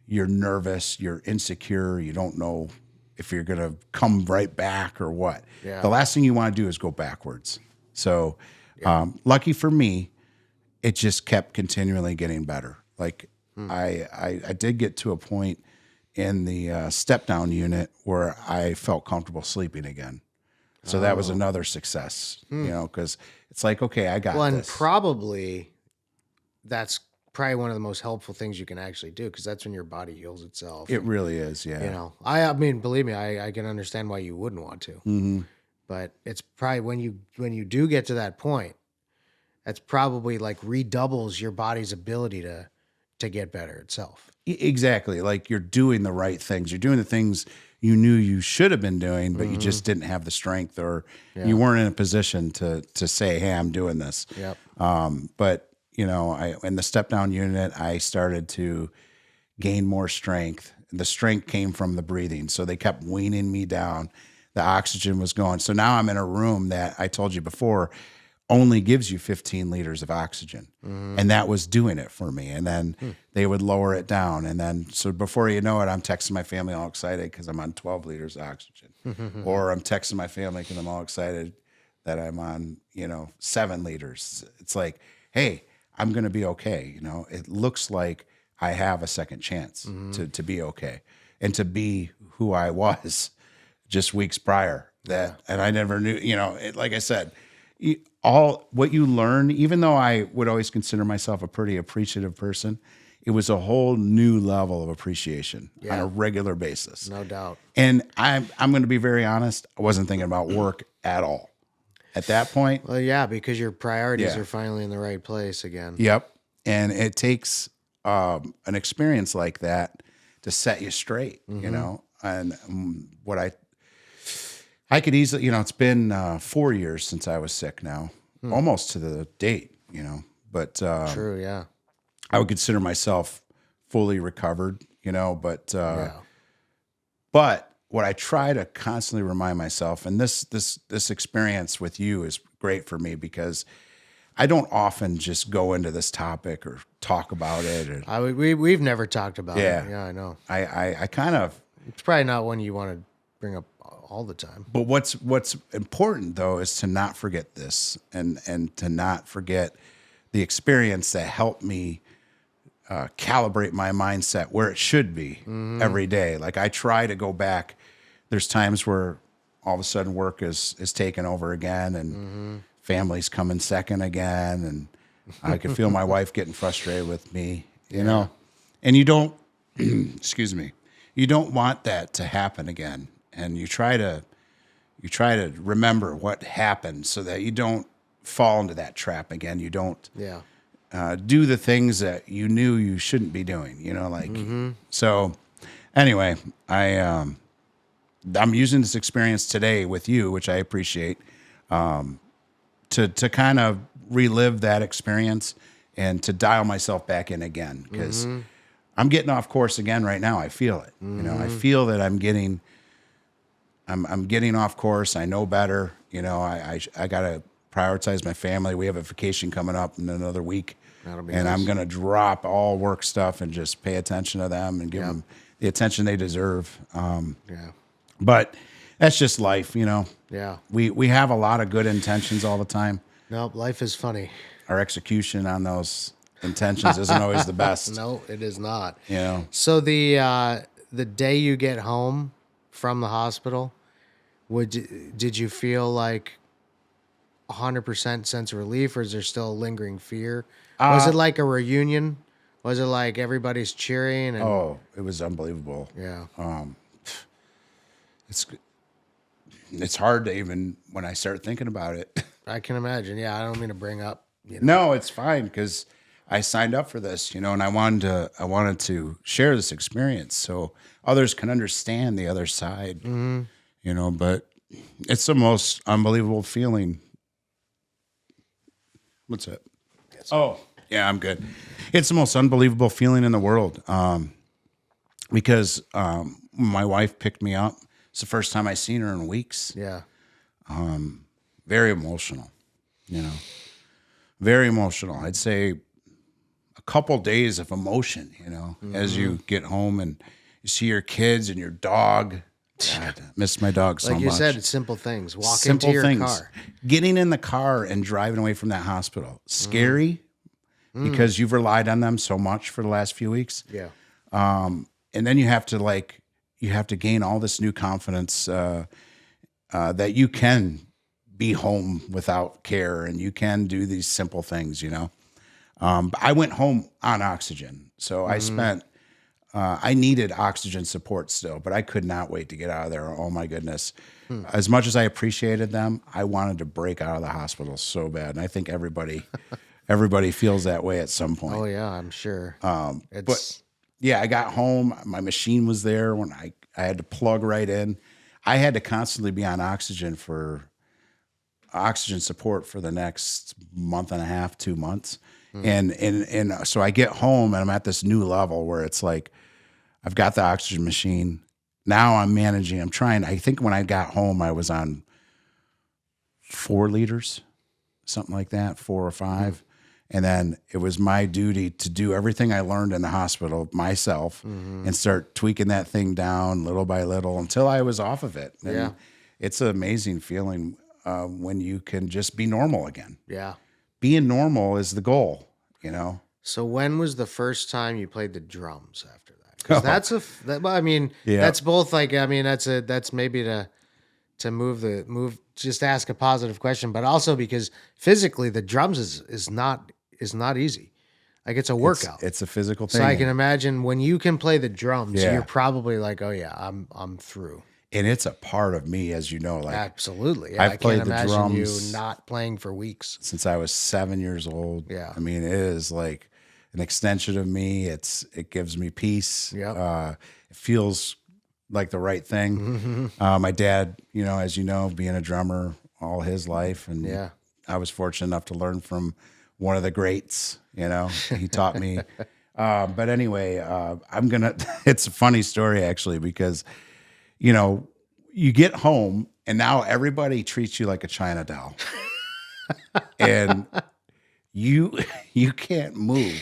You're nervous. You're insecure. You don't know if you're going to come right back or what. Yeah. The last thing you want to do is go backwards. So lucky for me, it just kept continually getting better. Like I did get to a point in the step down unit where I felt comfortable sleeping again. So that was another success, because it's like, okay, I got Well, and this. probably that's probably one of the most helpful things you can actually do, because that's when your body heals itself. It really is, yeah. I mean, believe me, I can understand why you wouldn't want to. Mm-hmm. But it's probably when you do get to that point, that's probably like redoubles your body's ability to get better itself. Exactly. Like you're doing the right things. You're doing the things you knew you should have been doing, but you just didn't have the strength, or you weren't in a position to say, hey, I'm doing this. Yep. But in the step down unit, I started to gain more strength. The strength came from the breathing. So they kept weaning me down. The oxygen was going. So now I'm in a room that I told you before only gives you 15 liters of oxygen. And that was doing it for me. And then they would lower it down. And then, so before you know it, I'm texting my family all excited because I'm on 12 liters of oxygen. Or I'm texting my family because I'm all excited that I'm on, 7 liters. It's like, hey, I'm going to be okay. It looks like I have a second chance to be okay and to be who I was just weeks prior. And I never knew, like I said, all what you learn, even though I would always consider myself a pretty appreciative person, it was a whole new level of appreciation on a regular basis. No doubt. And I'm going to be very honest. I wasn't thinking about work at all at that point. Well, yeah, because your priorities are finally in the right place again. Yep. And it takes an experience like that to set you straight, and what I could easily, it's been 4 years since I was sick now, almost to the date, but True, yeah. I would consider myself fully recovered, but what I try to constantly remind myself, and this experience with you is great for me because I don't often just go into this topic or talk about it. We've never talked about it. Yeah, I know. I kind of. It's probably not one you want to bring up all the time. But what's important though is to not forget this, and to not forget the experience that helped me calibrate my mindset where it should be every day. Like I try to go back. There's times where all of a sudden work is taken over again, and family's coming second again, and I can feel my wife getting frustrated with me, and you don't, excuse me, you don't want that to happen again. And you try to remember what happened so that you don't fall into that trap again. You don't do the things that you knew you shouldn't be doing, So anyway, I'm using this experience today with you, which I appreciate, to kind of relive that experience and to dial myself back in again, because I'm getting off course again right now. I feel it. I feel that I'm getting off course. I know better. I got to prioritize my family. We have a vacation coming up in another week, and nice. I'm going to drop all work stuff and just pay attention to them and give them the attention they deserve. But that's just life, Yeah. We have a lot of good intentions all the time. Nope, life is funny. Our execution on those intentions isn't always the best. No, it is not. Yeah. So the day you get home from the hospital, did you feel like 100% sense of relief, or is there still a lingering fear? Was it like a reunion? Was it like everybody's cheering? And, it was unbelievable. Yeah. It's hard to even, when I start thinking about it. I can imagine. Yeah, I don't mean to bring up. No, it's fine because I signed up for this, and I wanted to share this experience so others can understand the other side. But it's the most unbelievable feeling. What's that? Oh, yeah, I'm good. It's the most unbelievable feeling in the world. Because my wife picked me up. It's the first time I've seen her in weeks. Yeah. Very emotional, very emotional. I'd say a couple days of emotion, as you get home and you see your kids and your dog God, I miss my dog so Like you much. said, it's simple things. Walk Simple into your things. car. Getting in the car and driving away from that hospital. Scary because you've relied on them so much for the last few weeks. Yeah. And then you have to gain all this new confidence that you can be home without care and you can do these simple things, you know. I went home on oxygen. So I spent, I needed oxygen support still, but I could not wait to get out of there. Oh my goodness. As much as I appreciated them, I wanted to break out of the hospital so bad. And I think everybody feels that way at some point. Oh yeah, I'm sure. But yeah, I got home. My machine was there when I had to plug right in. I had to constantly be on oxygen support for the next month and a half, 2 months. And so I get home and I'm at this new level where it's like, I've got the oxygen machine. Now I'm managing, I think when I got home, I was on 4 liters, something like that, 4 or 5. And then it was my duty to do everything I learned in the hospital myself and start tweaking that thing down little by little until I was off of it. And it's an amazing feeling when you can just be normal again. Yeah. Being normal is the goal, you know? So when was the first time you played the drums after that? 'Cause that's both like, that's maybe to just ask a positive question, but also because physically the drums is not easy. Like it's a workout. It's a physical thing. So I can imagine when you can play the drums, Yeah. you're probably like, oh yeah, I'm through. And it's a part of me, as you know, like Absolutely. Yeah, I've I played can't the imagine drums you not playing for weeks. since I was 7 years old. Yeah. I mean, it is like an extension of me. It gives me peace. Yep. It feels like the right thing. My dad, you know, as you know, being a drummer all his life, and Yeah. I was fortunate enough to learn from one of the greats. You know, he taught me. But anyway, it's a funny story actually because, you know, you get home and now everybody treats you like a China doll, and you can't move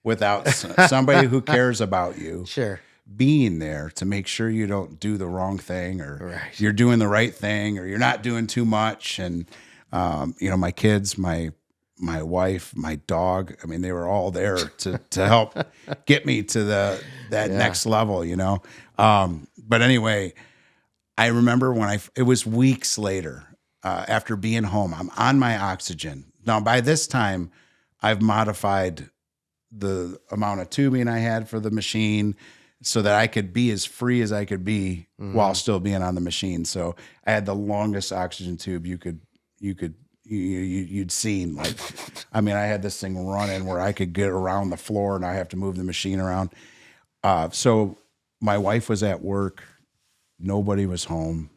without somebody who cares about you. Sure. Being there to make sure you don't do the wrong thing or Right. you're doing the right thing or you're not doing too much. And, you know, my kids, my wife, my dog, I mean, they were all there to help get me to that next level, you know? But anyway, I remember it was weeks later, after being home, I'm on my oxygen. Now, by this time I've modified the amount of tubing I had for the machine so that I could be as free as I could be while still being on the machine. So I had the longest oxygen tube you'd seen. Like, I mean, I had this thing running where I could get around the floor and I have to move the machine around. So my wife was at work, nobody was home,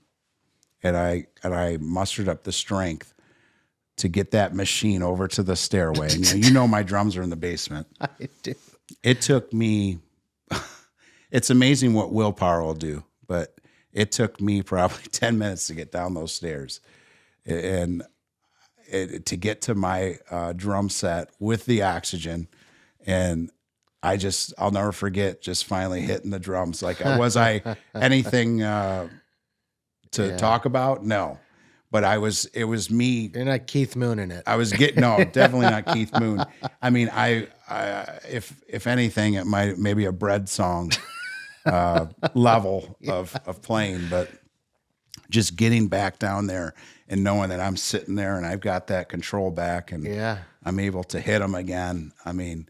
and I mustered up the strength to get that machine over to the stairway. And you know my drums are in the basement. I do. It took me, it's amazing what willpower will do, but it took me probably 10 minutes to get down those stairs and to get to my drum set with the oxygen. And I'll never forget just finally hitting the drums. Like, was I anything to talk about? No. But it was me. You're not Keith Moon in it. I was no, definitely not Keith Moon. I mean, if anything, it might maybe a bread song level of playing, but just getting back down there and knowing that I'm sitting there and I've got that control back and I'm able to hit them again. I mean,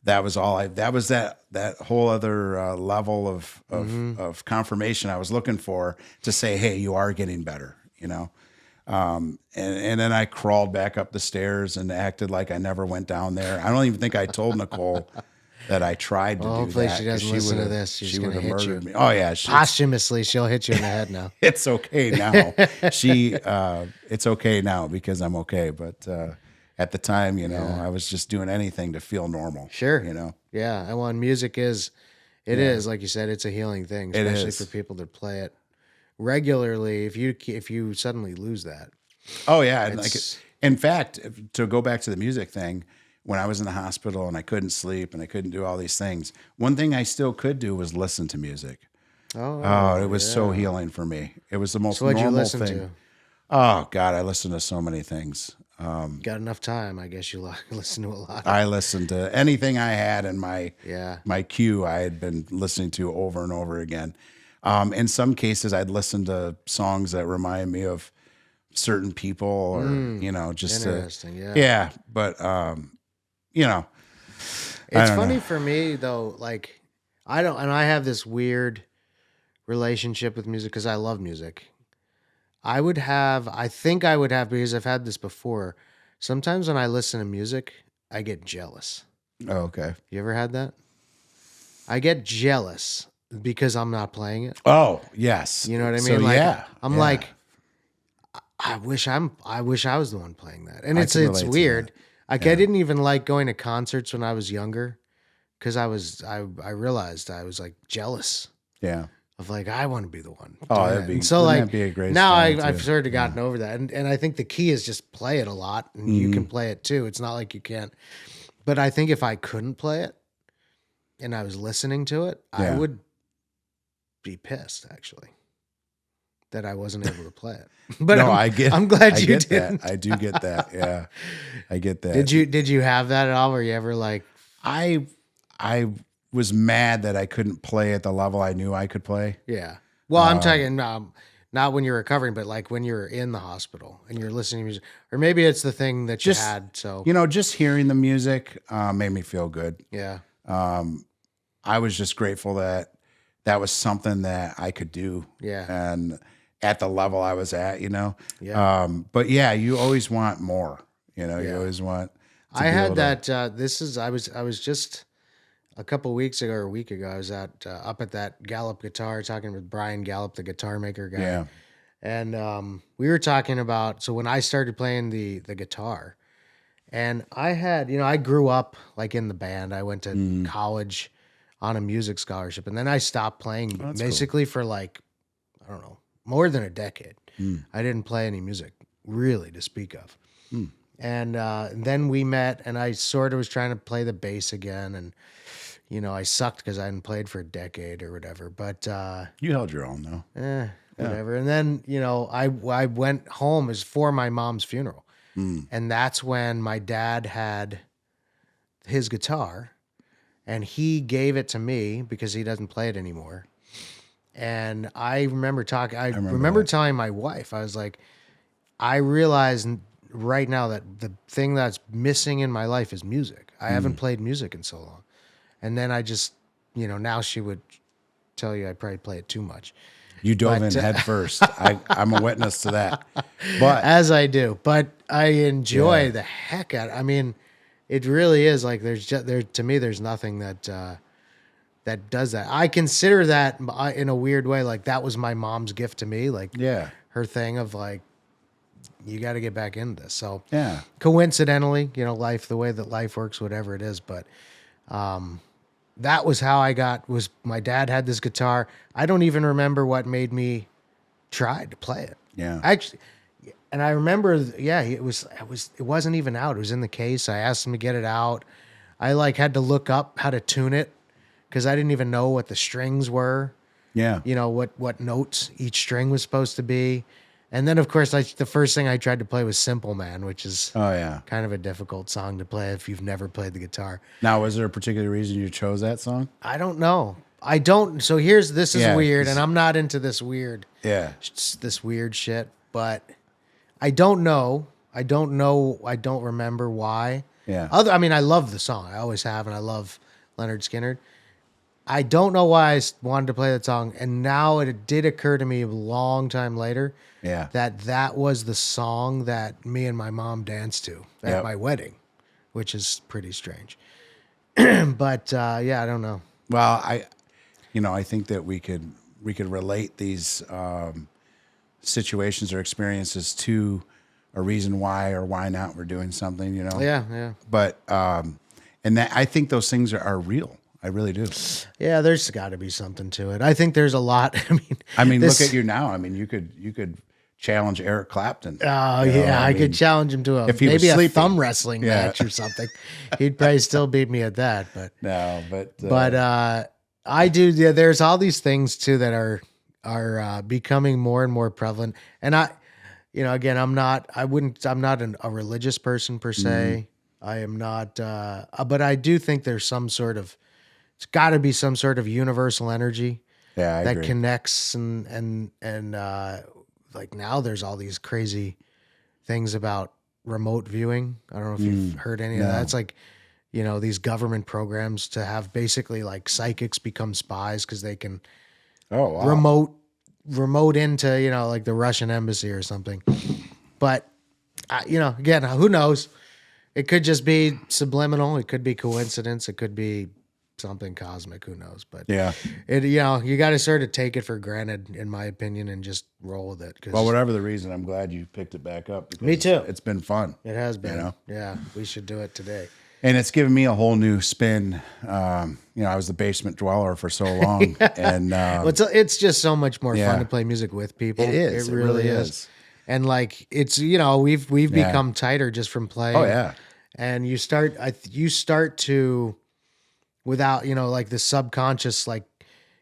that was that whole other level of confirmation I was looking for to say, hey, you are getting better, you know? And then I crawled back up the stairs and acted like I never went down there. I don't even think I told Nicole that I tried to do hopefully that. she doesn't listen to this. She's She would gonna have hit murdered you. me. Oh yeah. Posthumously, she'll hit you in the head now. It's okay now. It's okay now because I'm okay. But, at the time, you know, I was just doing anything to feel normal. Sure. You know? Yeah. And well, music is, like you said, it's a healing thing, especially for people that play it regularly. If you suddenly lose that. Oh yeah. And in fact, to go back to the music thing, when I was in the hospital and I couldn't sleep and I couldn't do all these things, one thing I still could do was listen to music. Oh, Oh, it was so yeah. healing for me. It was the most So what'd you normal listen thing. to? Oh God, I listened to so many things. Got enough time, I guess you listen to a lot. I listened to anything I had in Yeah. my queue. I had been listening to over and over again. In some cases, I'd listen to songs that remind me of certain people, or just to, Interesting. Yeah. yeah. But you know, I It's don't know. funny for me though, like I have this weird relationship with music because I love music. I think I would have, because I've had this before. Sometimes when I listen to music, I get jealous. Oh, okay. You ever had that? I get jealous because I'm not playing it. Oh, yes. You know what I So mean? Like yeah, I'm yeah. like, I wish I was the one playing that. And I it's can it's relate to that. weird. Like I Yeah. didn't even like going to concerts when I was younger because I realized I was like jealous Yeah. of like I want to be the one Oh, doing that'd that. be And so wouldn't like that be a great now feeling I've too? sort of Yeah. gotten over that. And I think the key is just play it a lot and you can play it too. It's not like you can't. But I think if I couldn't play it and I was listening to it, I Yeah. would be pissed actually that I wasn't able to play it. But No, I get. I'm glad I you get didn't. that. I do get that. Yeah, I get that. Did you have that at all? Were you ever like, I I was mad that I couldn't play at the level I knew I could play. yeah? Well, I'm talking not when you're recovering, but like when you're in the hospital and you're listening to music, or maybe it's the thing that you Just had. So just hearing the music made me feel good. yeah, I was just grateful that that was something that I could do. Yeah. And at the level I was at. Yeah. But yeah, you always want more. You Yeah. always want. I had that. I was just a couple weeks ago or a week ago. I was at up at that Gallup Guitar talking with Brian Gallup, the guitar maker guy. Yeah. And we were talking about, so when I started playing the guitar, and I had, I grew up like in the band. I went to college on a music scholarship, and then I stopped playing basically for like, I don't know, more than a decade. I didn't play any music really to speak of. And then we met, and I sort of was trying to play the bass again, and I sucked because I hadn't played for a decade or whatever. But You held your own though. whatever. And then, I went home. It was for my mom's funeral. And that's when my dad had his guitar and he gave it to me because he doesn't play it anymore. And I remember that. telling my wife, I was like, I realize right now that the thing that's missing in my life is music. I haven't played music in so long. And then I just, now she would tell you I probably play it too much. You dove in head first. I'm a witness to that. But As I do, but I enjoy the heck out. I mean, it really is like to me there's nothing that that does that. I consider that in a weird way like that was my mom's gift to me, like yeah, her thing of like you got to get back into this. So yeah, coincidentally, life, the way that life works, whatever it is, but that was how was my dad had this guitar. I don't even remember what made me try to play it. yeah. Actually, and I remember, it wasn't even out. It was in the case. I asked him to get it out. I like had to look up how to tune it because I didn't even know what the strings were. Yeah. What notes each string was supposed to be. And then, of course, the first thing I tried to play was Simple Man, which is Oh yeah. kind of a difficult song to play if you've never played the guitar. Now, was there a particular reason you chose that song? I don't know. I don't. So this is Yeah, weird, 'cause- and I'm not into this weird shit, but I don't know. I don't remember why. Yeah. I mean, I love the song. I always have, and I love Leonard Skinner. I don't know why I wanted to play that song, and now it did occur to me a long time later Yeah. that was the song that me and my mom danced to at Yep. my wedding, which is pretty strange. But I don't know. Well, I think that we could relate these situations or experiences to a reason why or why not we're doing something. Yeah. But and that I think those things are real. I really do. Yeah, there's got to be something to it. I think there's a lot. I mean, look at you now. I mean, you could challenge Eric Clapton. Oh yeah, I could challenge him to if he was maybe a sleeping. thumb wrestling match or something. He'd probably still beat me at that. But No, but I do. Yeah, there's all these things too that are becoming more and more prevalent. And again, I'm not a religious person per Mm-hmm. se. I am not, but I do think there's some sort of, it's got to be some sort of universal energy Yeah, I that agree. connects and like now there's all these crazy things about remote viewing. I don't know if you've Mm, heard any of that. no. It's like, these government programs to have basically like psychics become spies because they can Oh, wow. remote remote into like the Russian embassy or something. But again, who knows? It could just be subliminal. It could be coincidence. It could be something cosmic. Who knows? But Yeah. you got to sort of take it for granted, in my opinion, and just roll with it. Well, Because whatever the reason, I'm glad you picked it back up me because too. it's been fun, It has you been. know, Yeah, we should do it today. and it's given me a whole new spin. I was the basement dweller for so long, and Well, it's just so much more fun yeah, to play music with people. it is. It It really really is. is. And like it's we've Yeah. become tighter just from Oh playing. yeah. And you start to, without like the subconscious, like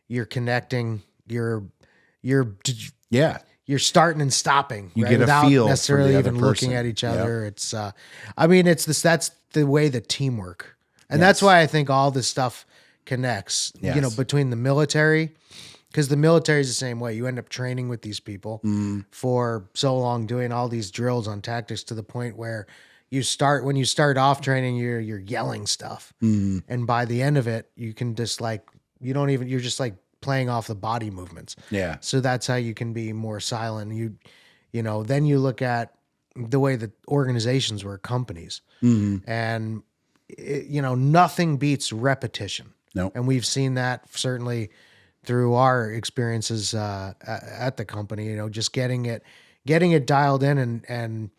you're connecting, you're Yeah. you're starting and stopping, You right? get a Without feel for necessarily the other even looking person. at each Yep. other. It's I mean that's the way the teamwork, and that's Yes. why I think all this stuff connects. Yes. Between the military, because the military is the same way. You end up training with these people Mm, for so long, doing all these drills on tactics to the point where when you start off training, you're yelling stuff, mm, and by the end of it, you can just like you're just like playing off the body movements. yeah. So that's how you can be more silent. Then you look at the way that organizations work, companies, Mm, and nothing beats repetition. no. And we've seen that certainly through our experiences at the company. Just getting it dialed in, and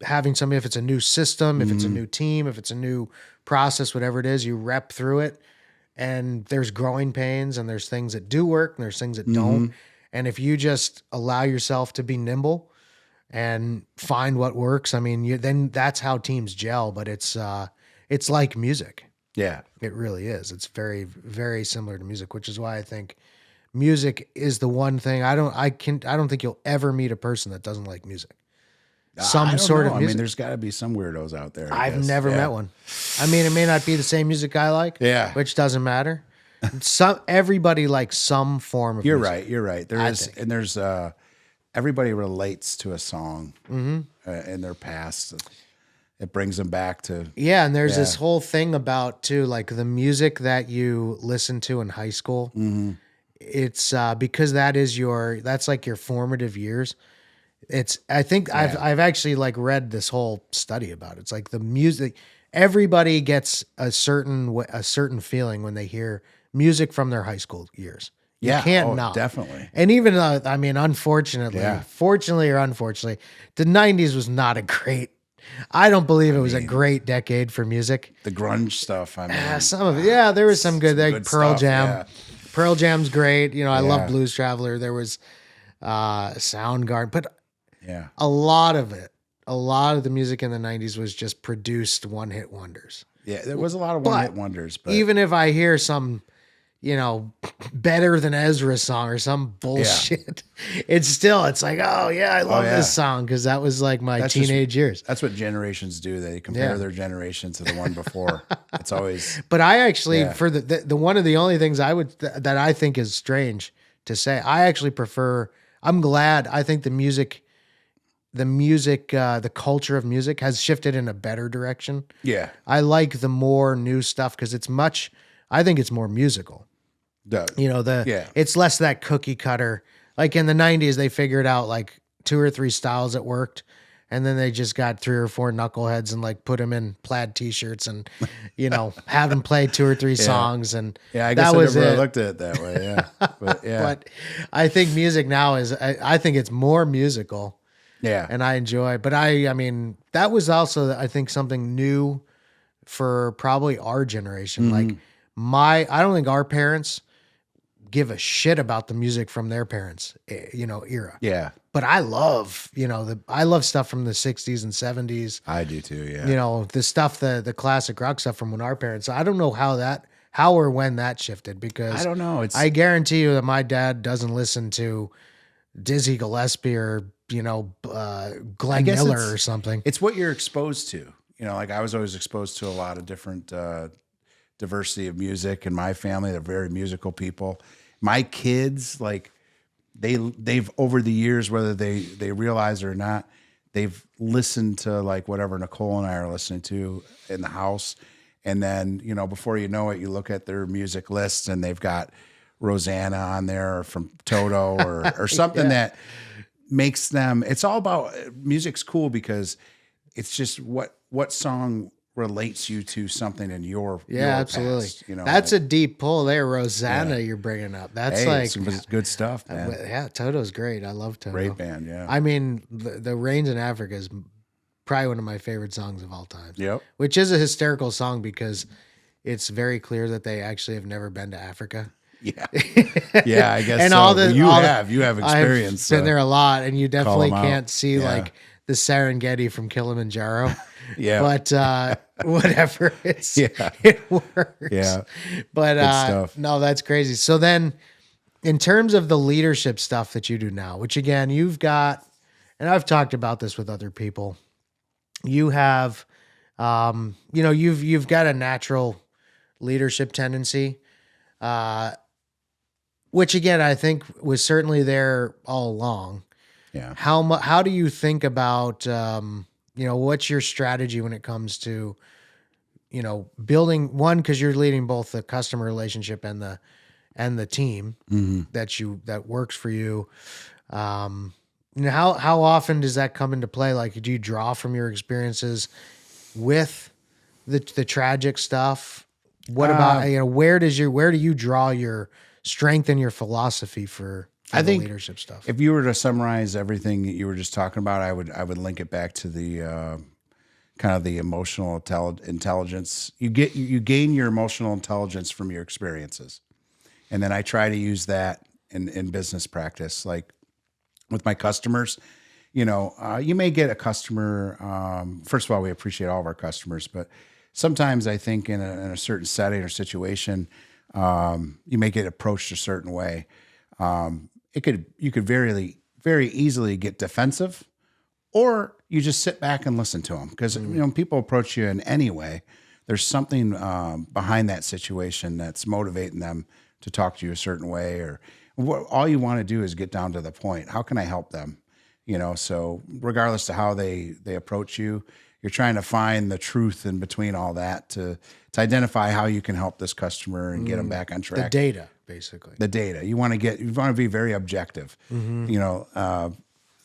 having something. If it's a new system, if it's a Mm, new team, if it's a new process, whatever it is, you rep through it. And there's growing pains, and there's things that do work, and there's things that don't. mm, And if you just allow yourself to be nimble and find what works, I mean, then that's how teams gel. But it's like music. yeah. It really is. It's very, very similar to music, which is why I think music is the one thing I don't think you'll ever meet a person that doesn't like music. I Some don't sort know. of I mean, music. there's got to be some weirdos out there. I I've guess. never Yeah. met one. I mean, it may not be the same music I like, Yeah. which doesn't matter. Everybody likes some form of You're music. right. You're right. There I is, think. and there's everybody relates to a song Mm-hmm. in their past. It brings them back to Yeah, and there's this Yeah. whole thing about too, like the music that you listen to in high school. Mhm. It's because that's like your formative years. I think Yeah. I've actually like read this whole study about it. It's like the music. Everybody gets a certain feeling when they hear music from their high school years. You Yeah. can't Oh, not. definitely. And even I mean, unfortunately, Yeah. fortunately or unfortunately, the '90s was not a great. I don't believe it was a mean, great decade for music. The grunge stuff. I mean, Some of it, yeah, there was some good. some Like good Pearl stuff, Jam. yeah. Pearl Jam's great. I love Yeah. Blues Traveler. There was Soundgarden, but yeah. a lot of the music in the '90s was just produced one-hit wonders. Yeah. There was a lot of But one-hit wonders, but Even if I hear some, better than Ezra song or some bullshit, it's like, oh yeah, I love yeah. this song because that was like my That's just- teenage years. that's what generations do. They compare Yeah. their generation to the one before. It's always But I actually, Yeah. for the one of the only things that I think is strange to say, I actually prefer. I'm glad. I think the culture of music has shifted in a better direction. yeah. I like the more new stuff because I think it's more musical. The- Yeah. It's less that cookie cutter. Like in the '90s, they figured out like 2 or 3 styles that worked. And then they just got 3 or 4 knuckleheads and like put them in plaid t-shirts and, have them play 2 or 3 songs. And Yeah, I guess that I was never really it. looked at it that way. Yeah, but yeah, But I think music now I think it's more musical yeah, and I enjoy, but I mean, that was also, I think, something new for probably our generation. Mm-hmm. Like I don't think our parents give a shit about the music from their parents, era. yeah. But I love, I love stuff from the '60s and '70s. I do too. Yeah, The stuff, the classic rock stuff from when our parents. I don't know how how or when that shifted, I because don't know. It's I guarantee you that my dad doesn't listen to Dizzy Gillespie or, I Glenn guess Miller or something. it's what you're exposed to. Like I was always exposed to a lot of different diversity of music in my family. They're very musical people. My kids, like they've over the years, whether they realize it or not, they've listened to like whatever Nicole and I are listening to in the house. And then, before you know it, you look at their music list and they've got Rosanna on there or from Toto or something Yeah. that makes them, it's all about music's cool because it's just what song relates you to something in your Absolutely. past, That's like, a deep pull there, Rosanna. Yeah. You're bringing up. That's hey, like, it's good stuff, man. yeah, Toto's great. I love Toto. Great band, yeah. I mean, the Rains in Africa is probably one of my favorite songs of all time. Yep. Which is a hysterical song because it's very clear that they actually have never been to Africa. Yeah. Yeah, I guess And so. all the you all have experience. I've been there a lot, and you definitely 'em out. can't see Yeah. like the Serengeti from Kilimanjaro. Yeah. But whatever, Yeah. it works. Yeah. But stuff. no, that's crazy. So then, in terms of the leadership stuff that you do now, which again you've got, and I've talked about this with other people, you have, you've got a natural leadership tendency, which again I think was certainly there all along. Yeah. How do you think about, what's your strategy when it comes to, building one, because you're leading both the customer relationship and the team that works for you. How often does that come into play? Like, do you draw from your experiences with the tragic stuff? What about, where do you draw your strength and your philosophy for I the think leadership stuff? If you were to summarize everything that you were just talking about, I would link it back to the kind of the emotional intelligence. You gain your emotional intelligence from your experiences, and then I try to use that in business practice, like with my customers. You may get a customer. First of all, we appreciate all of our customers, but sometimes I think in a certain setting or situation, you may get approached a certain way. You could very easily get defensive, or you just sit back and listen to them because people approach you in any way. There's something behind that situation that's motivating them to talk to you a certain way, or all you want to do is get down to the point. How can I help them? So regardless of how they approach you, you're trying to find the truth in between all that to identify how you can help this customer and get them back on track. The data, basically. The data. You want to be very objective.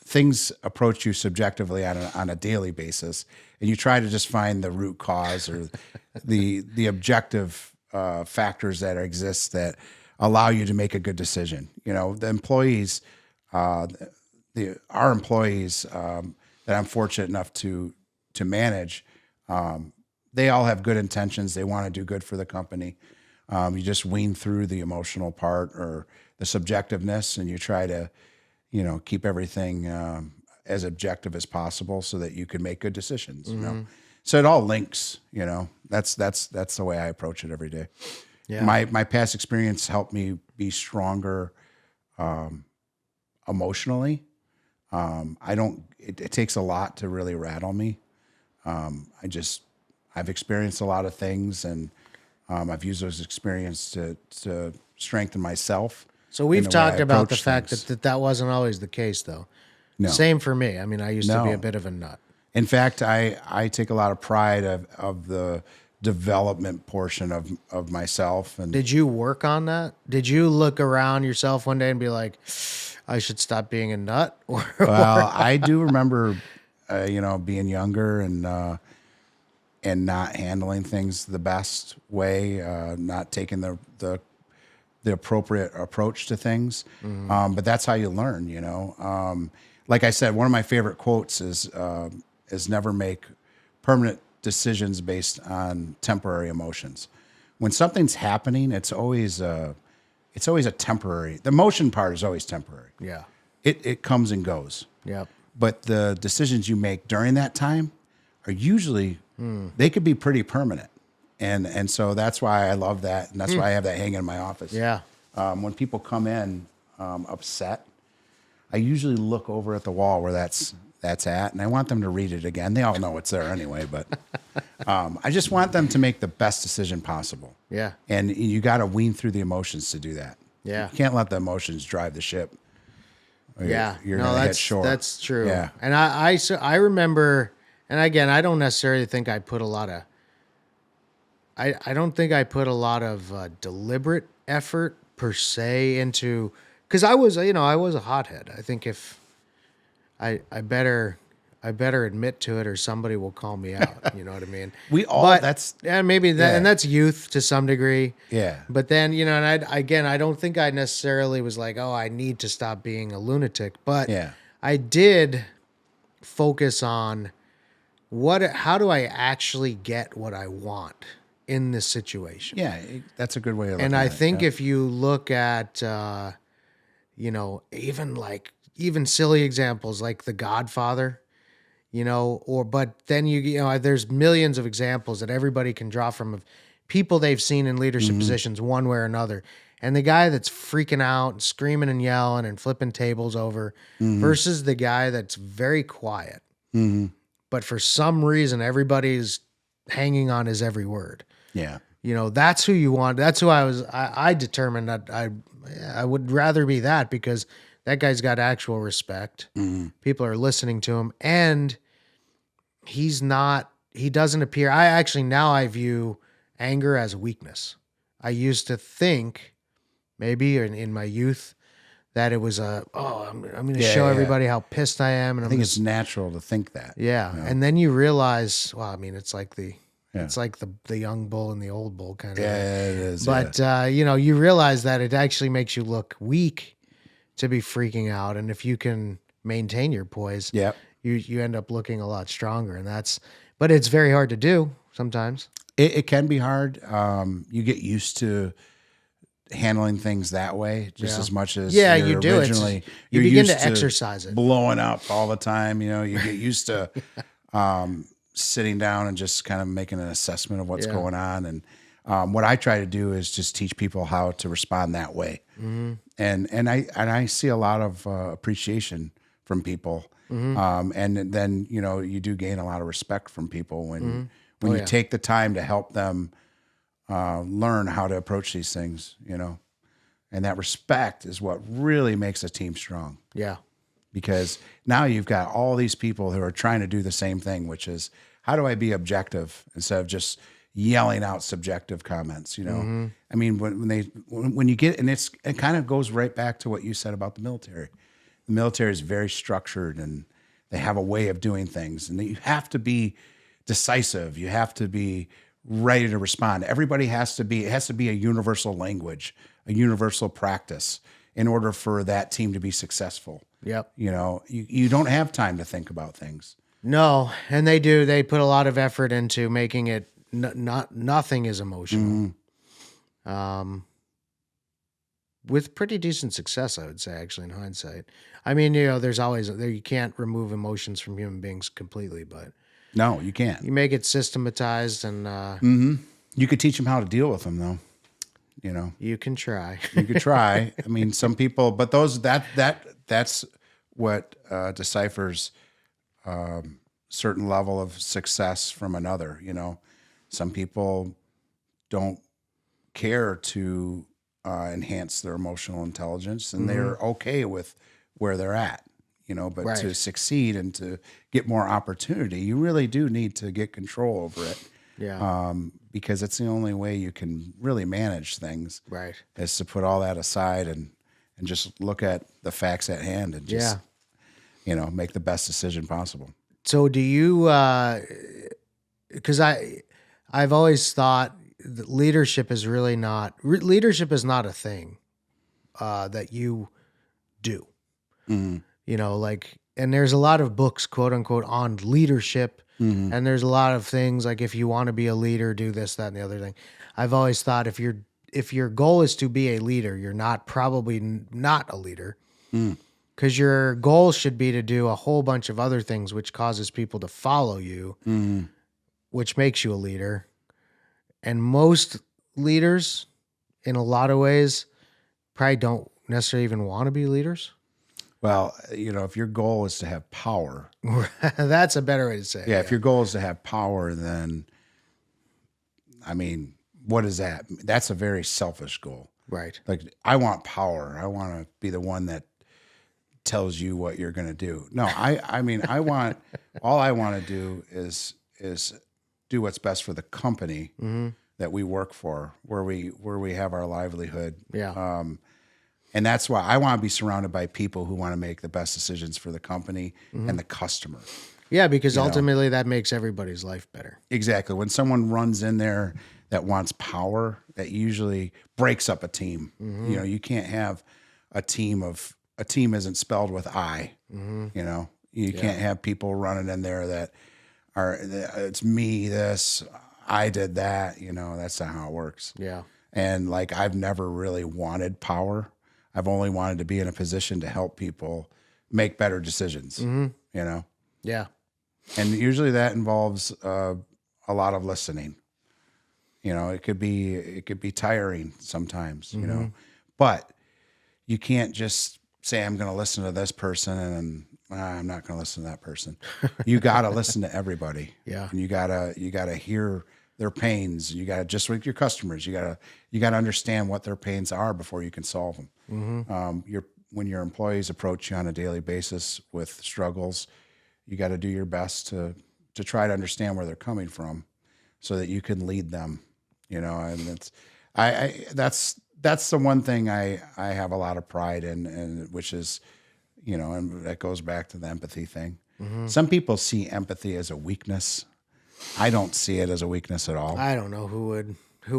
Things approach you subjectively on a daily basis, and you try to just find the root cause or the objective factors that exist that allow you to make a good decision. The employees, our employees that I'm fortunate enough to manage, they all have good intentions. They want to do good for the company. You just wean through the emotional part or the subjectiveness, and you try to, keep everything as objective as possible so that you can make good decisions. So it all links. That's the way I approach it every day. Yeah. My past experience helped me be stronger emotionally. It takes a lot to really rattle me. I've experienced a lot of things, and I've used those experiences to strengthen myself. So we've in the way I talked about the approach fact things. that wasn't always the case, though. No. Same for me. I mean, I used to be No. a bit of a nut. In fact, I take a lot of pride of the development portion of myself. And Did you work on that? Did you look around yourself one day and be like, I should stop being a nut? well, I do remember, being younger and not handling things the best way, not taking the appropriate approach to things. But that's how you learn, like I said, one of my favorite quotes is never make permanent decisions based on temporary emotions. When something's happening, it's always a temporary, the emotion part is always temporary. Yeah. It comes and goes. Yep. But the decisions you make during that time are usually, they could be pretty permanent. And so that's why I love that, and that's why I have that hanging in my office. Yeah. When people come in upset, I usually look over at the wall where that's at, and I want them to read it again. They all know it's there anyway, but I just want them to make the best decision possible. Yeah. And you got to wean through the emotions to do that. Yeah. You can't let the emotions drive the ship. You're gonna hit shore. That's true. Yeah. And I remember, and again, I don't necessarily think I put a lot of, I don't think I put a lot of deliberate effort per se into, because I was a hothead. I think if I better admit to it or somebody will call me out. You know what I mean? We all, and maybe that, yeah. and that's youth to some degree. Yeah. But then, and I don't think I necessarily was like, oh, I need to stop being a lunatic. But Yeah. I did focus on how do I actually get what I want in this situation? Yeah, that's a good way of looking And at I it. think Yeah. if you look at, even silly examples like The Godfather, but then there's millions of examples that everybody can draw from of people they've seen in leadership positions one way or another. And the guy that's freaking out and screaming and yelling and flipping tables over versus the guy that's very quiet. But for some reason, everybody's hanging on his every word. Yeah. That's who you want. That's who I determined that I would rather be that, because that guy's got actual respect. People are listening to him, and he doesn't appear. Now I view anger as a weakness. I used to think maybe in my youth that it was I'm going to show everybody how pissed I am. And I think it's natural to think that. yeah. You know? And then you realize, it's like Yeah. it's like the young bull and the old bull kind of. Yeah, it is. But you realize that it actually makes you look weak to be freaking out, and if you can maintain your poise, Yep. you end up looking a lot stronger. And but it's very hard to do sometimes. It can be hard. You get used to handling things that way just as much as you do. Originally, You you're begin used to exercise it. blowing up all the time. You get used to sitting down and just kind of making an assessment of what's going on. And what I try to do is just teach people how to respond that way. And I see a lot of appreciation from people. And then, you do gain a lot of respect from people when you take the time to help them learn how to approach these things, and that respect is what really makes a team strong. Yeah. Because now you've got all these people who are trying to do the same thing, which is, how do I be objective instead of just yelling out subjective comments? I mean, when you get, and it kind of goes right back to what you said about the military. The military is very structured, and they have a way of doing things, and you have to be decisive. You have to be ready to respond. Everybody it has to be a universal language, a universal practice in order for that team to be successful. Yep. You don't have time to think about things. No, and they do. They put a lot of effort into making it nothing is emotional. With pretty decent success, I would say, actually, in hindsight. I mean, there's always you can't remove emotions from human beings completely, but No, you can't. you make it systematized, and You could teach them how to deal with them, though. you can try. You could try. I mean, some people, but that's what deciphers certain level of success from another. Some people don't care to enhance their emotional intelligence, and they're okay with where they're at. But Right. to succeed and to get more opportunity, you really do need to get control over it. Yeah. Because it's the only way you can really manage things. Right. Is to put all that aside and just look at the facts at hand and just make the best decision possible. So do you? Because I've always thought that leadership is really not. Leadership is not a thing that you do. And there's a lot of books, quote unquote, on leadership. And there's a lot of things like, if you want to be a leader, do this, that, and the other thing. I've always thought if your goal is to be a leader, you're probably not a leader, because your goal should be to do a whole bunch of other things, which causes people to follow you, which makes you a leader. And most leaders, in a lot of ways, probably don't necessarily even want to be leaders. Well, if your goal is to have power, That's a better way to say it. if your goal is to have power, then, I mean, what is that? That's a very selfish goal. Right. Like, I want power. I want to be the one that tells you what you're going to do. No, I mean, all I want to do is do what's best for the company that we work for, where we have our livelihood. Yeah. And that's why I want to be surrounded by people who want to make the best decisions for the company and the customer. Yeah, because ultimately that makes everybody's life better. Exactly. When someone runs in there that wants power, that usually breaks up a team. You can't have a team isn't spelled with I. You can't have people running in there that it's me, this, I did that. That's not how it works. Yeah. And like, I've never really wanted power. I've only wanted to be in a position to help people make better decisions, Yeah. And usually that involves a lot of listening. It could be tiring sometimes, but you can't just say, I'm going to listen to this person and I'm not going to listen to that person. You got to listen to everybody. Yeah. And you gotta hear their pains. You got to, just with your customers, you got to understand what their pains are before you can solve them. When your employees approach you on a daily basis with struggles, you got to do your best to try to understand where they're coming from, so that you can lead them. And that's the one thing I have a lot of pride in, and which is, and that goes back to the empathy thing. Some people see empathy as a weakness. I don't see it as a weakness at all. I don't know who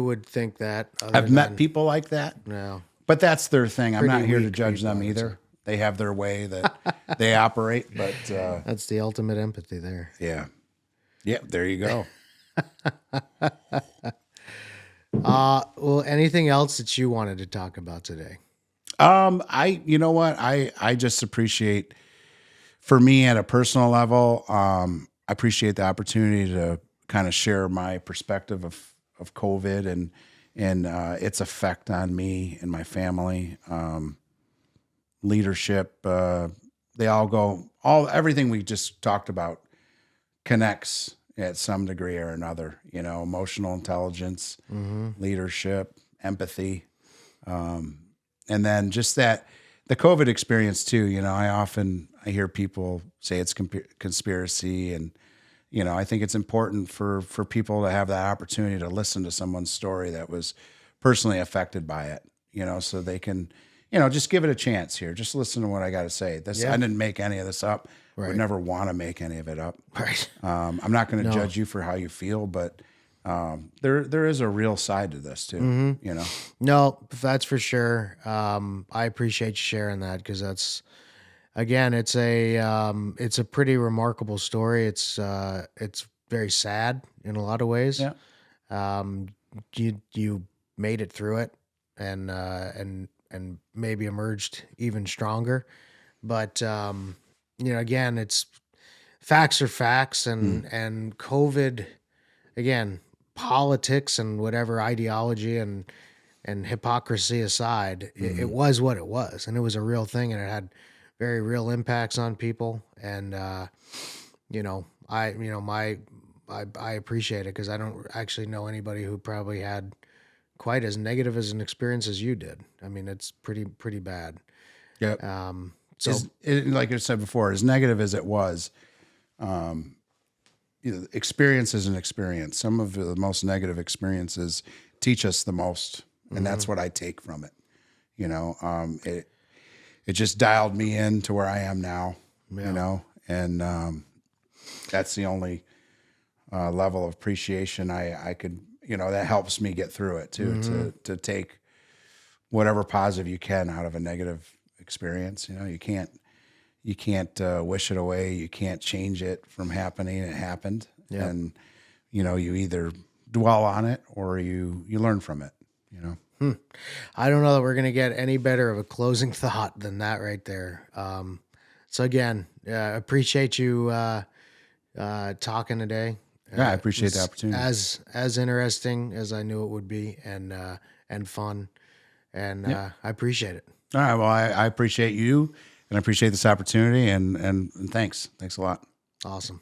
would think that. I've met people like that. No. But that's their thing. I'm not Pretty here to weak judge people, them I would either. They have their way that they operate, but That's the ultimate empathy there. yeah. There you go. Well, anything else that you wanted to talk about today? You know what? I just appreciate, for me at a personal level, I appreciate the opportunity to kind of share my perspective of COVID and its effect on me and my family. Leadership, they everything we just talked about connects at some degree or another, emotional intelligence, leadership, empathy. And then just that, the COVID experience too, I hear people say it's conspiracy, and, I think it's important for people to have that opportunity to listen to someone's story that was personally affected by it, so they can, just give it a chance here. Just listen to what I got to say. I didn't make any of this up. Right. Would never want to make any of it up. Right. I'm not going to judge you for how you feel, but there is a real side to this too. No, that's for sure. I appreciate you sharing that, because that's, again, it's a pretty remarkable story. It's very sad in a lot of ways. Yeah. You made it through it, and maybe emerged even stronger. But again, it's facts are facts, and COVID, again, politics and whatever ideology and hypocrisy aside, it was what it was, and it was a real thing, and it had very real impacts on people. And I appreciate it, because I don't actually know anybody who probably had quite as negative as an experience as you did. I mean, it's pretty bad. Yep. So like I said before, as negative as it was, experience is an experience. Some of the most negative experiences teach us the most, and that's what I take from it. It just dialed me in to where I am now. And that's the only level of appreciation I could. That helps me get through it too. To take whatever positive you can out of a negative experience. You can't wish it away. You can't change it from happening. It happened. Yep. And, you either dwell on it or you learn from it, I don't know that we're going to get any better of a closing thought than that right there. So again, appreciate you talking today. Yeah, I It appreciate the was opportunity. as interesting as I knew it would be, and fun, and Yep. I appreciate it. All right. Well, I appreciate you and I appreciate this opportunity and thanks. Thanks a lot. Awesome.